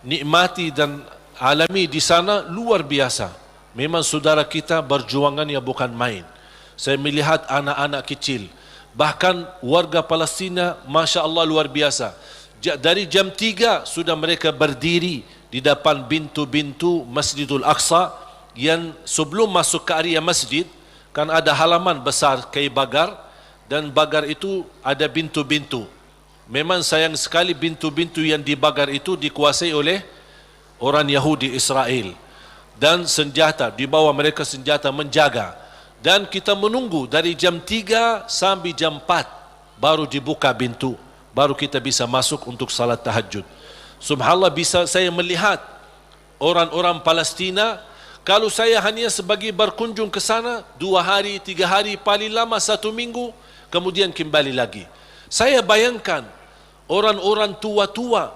nikmati dan alami di sana luar biasa. Memang saudara kita berjuangannya bukan main. Saya melihat anak-anak kecil, bahkan warga Palestina, Masya Allah luar biasa. Dari jam 3 sudah mereka berdiri di depan pintu-pintu Masjidul Aqsa, yang sebelum masuk ke area masjid kan ada halaman besar kayak bagar, dan bagar itu ada pintu-pintu. Memang sayang sekali pintu-pintu yang di bagar itu dikuasai oleh orang Yahudi Israel, dan senjata, di bawah mereka senjata menjaga. Dan kita menunggu dari jam 3 sampai jam 4 baru dibuka pintu, baru kita bisa masuk untuk salat tahajud. Subhanallah, bisa saya melihat orang-orang Palestina, kalau saya hanya sebagai berkunjung ke sana 2 hari, 3 hari, paling lama 1 minggu, kemudian kembali lagi. Saya bayangkan orang-orang tua-tua,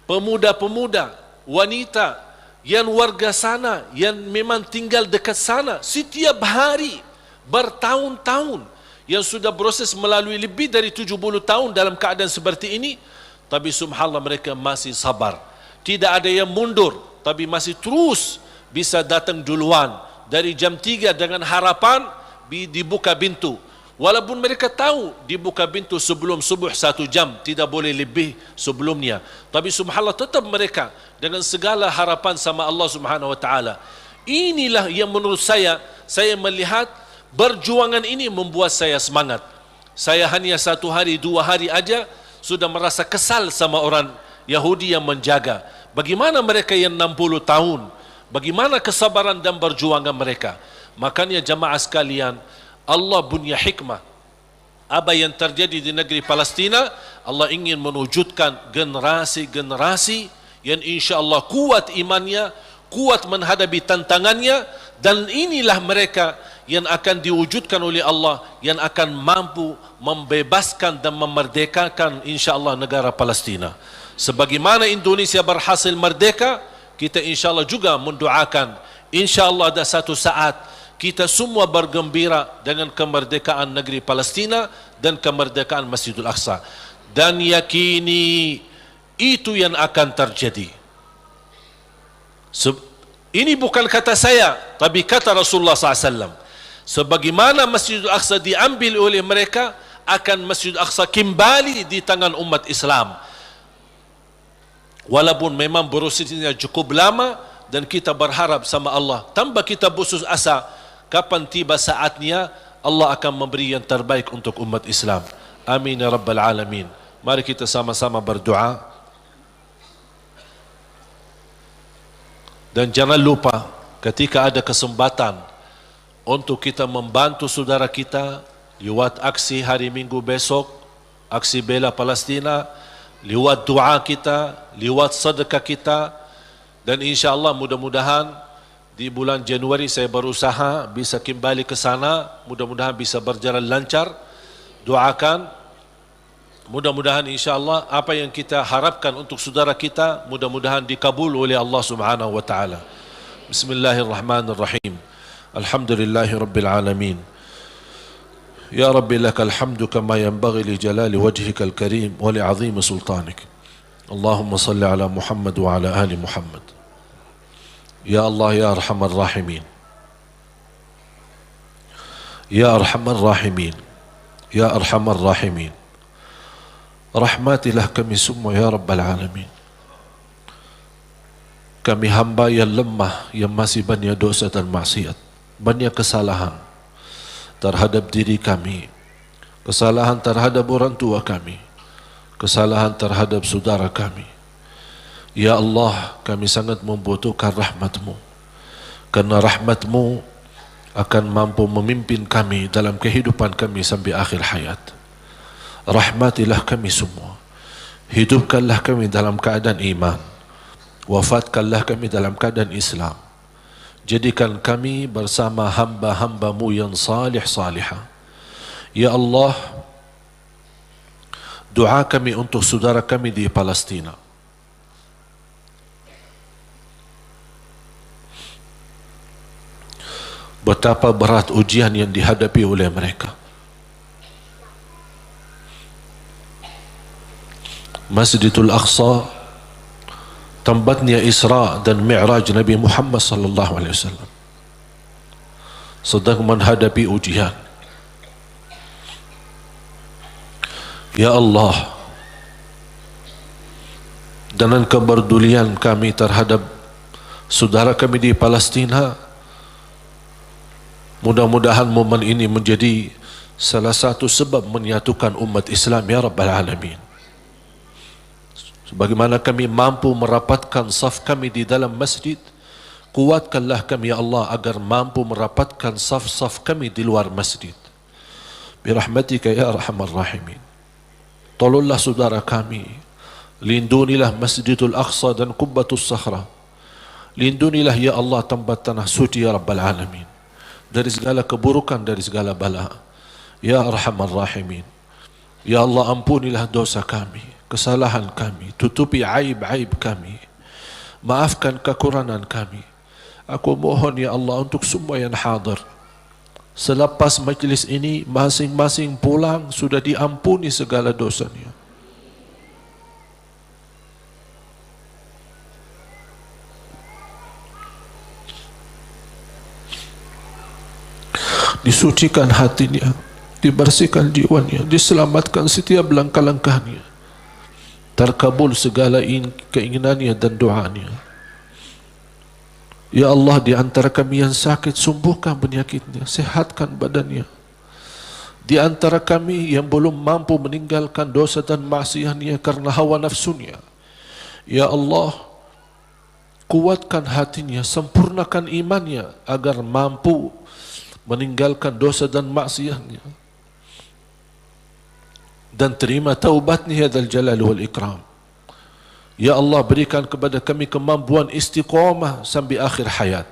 pemuda-pemuda, wanita yang warga sana, yang memang tinggal dekat sana, setiap hari bertahun-tahun, yang sudah proses melalui lebih dari 70 tahun dalam keadaan seperti ini, tapi subhanallah mereka masih sabar. Tidak ada yang mundur, tapi masih terus bisa datang duluan dari jam 3 dengan harapan dibuka pintu. Walaupun mereka tahu dibuka pintu sebelum subuh 1 jam, tidak boleh lebih sebelumnya, tapi subhanallah tetap mereka dengan segala harapan sama Allah Subhanahu wa taala. Inilah yang menurut saya melihat perjuangan ini membuat saya semangat. Saya hanya 1 hari 2 hari aja sudah merasa kesal sama orang Yahudi yang menjaga. Bagaimana mereka yang 60 tahun, bagaimana kesabaran dan perjuangan mereka. Makanya jamaah sekalian, Allah punya hikmah. Apa yang terjadi di negeri Palestina, Allah ingin mewujudkan generasi-generasi yang insya-Allah kuat imannya, kuat menghadapi tantangannya, dan inilah mereka yang akan diwujudkan oleh Allah, yang akan mampu membebaskan dan memerdekakan insya-Allah negara Palestina. Sebagaimana Indonesia berhasil merdeka, kita insya-Allah juga mendoakan insya-Allah ada satu saat kita semua bergembira dengan kemerdekaan negeri Palestina dan kemerdekaan Masjidul Aqsa, dan yakini itu yang akan terjadi. Ini bukan kata saya, tapi kata Rasulullah SAW. Sebagaimana Masjidul Aqsa diambil oleh mereka, akan Masjidul Aqsa kembali di tangan umat Islam. Walaupun memang prosesnya cukup lama, dan kita berharap sama Allah, tanpa kita putus asa, kapan tiba saatnya Allah akan memberi yang terbaik untuk umat Islam. Amin ya Rabbal Alamin. Mari kita sama-sama berdoa. Dan jangan lupa ketika ada kesempatan untuk kita membantu saudara kita lewat aksi hari Minggu besok, aksi bela Palestina, lewat doa kita, lewat sedekah kita, dan insya-Allah mudah-mudahan di bulan Januari saya berusaha bisa kembali ke sana, mudah-mudahan bisa berjalan lancar. Doakan, mudah-mudahan insya-Allah apa yang kita harapkan untuk saudara kita mudah-mudahan dikabul oleh Allah Subhanahu wa taala. Bismillahirrahmanirrahim. Alhamdulillahirabbil alamin. Ya Rabbi lakal hamdu kama yanbaghi li jalali wajhikal karim wa li 'azimi sultanik. Allahumma salli ala Muhammad wa ala ali Muhammad. Ya Allah ya arhamar rahimin. Ya arhamar rahimin. Ya arhamar rahimin. Rahmatilah kami semua ya Rabbal Alamin. Kami hamba yang lemah, yang masih banyak dosa dan maksiat, banyak kesalahan terhadap diri kami, kesalahan terhadap orang tua kami, kesalahan terhadap saudara kami. Ya Allah, kami sangat membutuhkan rahmat-Mu, karena rahmat-Mu akan mampu memimpin kami dalam kehidupan kami sampai akhir hayat. Rahmatilah kami semua, hidupkanlah kami dalam keadaan iman, wafatkanlah kami dalam keadaan Islam. Jadikan kami bersama hamba-hamba-Mu yang salih-salihah. Ya Allah, doa kami untuk saudara kami di Palestina. Betapa berat ujian yang dihadapi oleh mereka. Masjidul Aqsa, tempatnya Isra dan Mi'raj Nabi Muhammad sallallahu alaihi wasallam, sedang menghadapi ujian. Ya Allah, dengan kepedulian kami terhadap saudara kami di Palestina, mudah-mudahan momen ini menjadi salah satu sebab menyatukan umat Islam ya Rabbal Alamin. Sebagaimana kami mampu merapatkan saf kami di dalam masjid, kuatkanlah kami ya Allah agar mampu merapatkan saf-saf kami di luar masjid. Birahmatika ya arhamar rahimin. Tolonglah saudara kami, lindunilah Masjidul Aqsa dan Qubbatus Sakhra. Lindunilah ya Allah tempat tanah suci ya Rabbal Alamin dari segala keburukan, dari segala bala. Ya arhamar rahimin. Ya Allah, ampunilah dosa kami, kesalahan kami, tutupi aib-aib kami, maafkan kekurangan kami. Aku mohon ya Allah untuk semua yang hadir, selepas majlis ini masing-masing pulang sudah diampuni segala dosanya. Disucikan hatinya, dibersihkan jiwanya, diselamatkan setiap langkah-langkahnya, terkabul segala keinginannya dan doanya. Ya Allah, di antara kami yang sakit, sembuhkan penyakitnya, sehatkan badannya. Di antara kami yang belum mampu meninggalkan dosa dan maksiatnya karena hawa nafsunya, ya Allah, kuatkan hatinya, sempurnakan imannya agar mampu meninggalkan dosa dan maksiatnya, dan terima taubatnya ya Dzal Jalal wal Ikram. Ya Allah, berikan kepada kami kemampuan istiqamah sampai akhir hayat,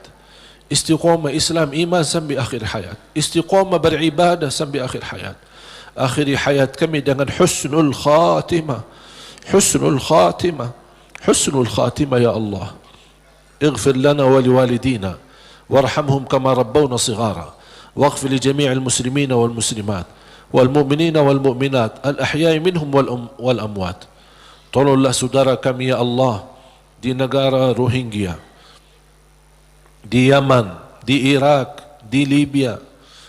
istiqamah Islam iman sampai akhir hayat, istiqamah beribadah sampai akhir hayat. Akhiri hayat kami dengan husnul khatimah, husnul khatimah, husnul khatimah ya Allah. اغفر لنا ولوالدينا وارحمهم كما ربونا صغارا واغفر لجميع المسلمين والمسلمات والمؤمنين والمؤمنات الأحياء منهم والأموات. Tolonglah saudara kami ya Allah di negara Rohingya, di Yaman, di Iraq, di Libya,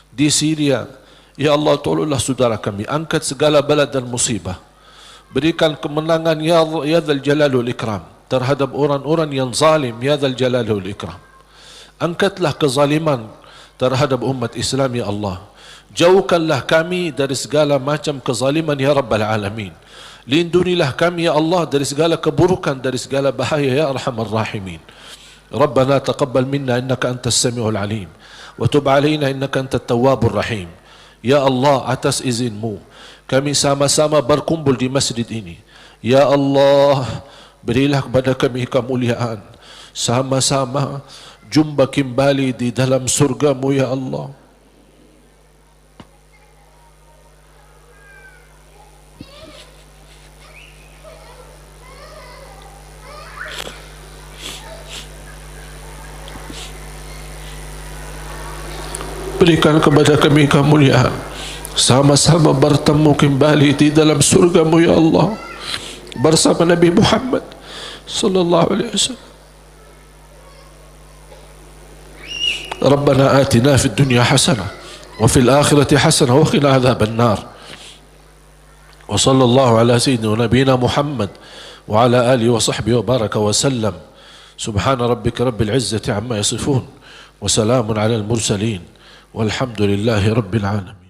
di Syria. Ya Allah, tolonglah saudara kami, angkat segala bala dan musibah, berikan kemenangan ya Dzal Jalal wal Ikram terhadap orang-orang yang zalim ya Dzal Jalal wal Ikram. Angkatlah kezaliman terhadap umat Islam, ya Allah. Jauhkanlah kami dari segala macam kezaliman, ya Rabbal Alamin. Lindungilah kami, ya Allah, dari segala keburukan, dari segala bahaya, ya Arhamar Rahimin. Rabbana taqabbal minna innaka antas samiul alim wa tub alaina innaka antat tawwabur rahim. Ya Allah, atas izinmu kami sama-sama berkumpul di masjid ini. Ya Allah, berilah kepada kami kemuliaan, sama-sama jumpa kembali di dalam surgamu, ya Allah. Berikan kepada kami kemuliaan, sama-sama bertemu kembali di dalam surgamu, ya Allah, bersama Nabi Muhammad sallallahu alaihi wasallam. Rabbana atina fid dunya hasanah wa fil akhirati hasanah wa qina adzaban nar. Wa sallallahu ala sayyidina nabiyina Muhammad wa ala alihi wa sahbihi wa baraka wa sallam. Subhana rabbika rabbil izzati amma yasifun wa salamun ala al mursalin والحمد لله رب العالمين.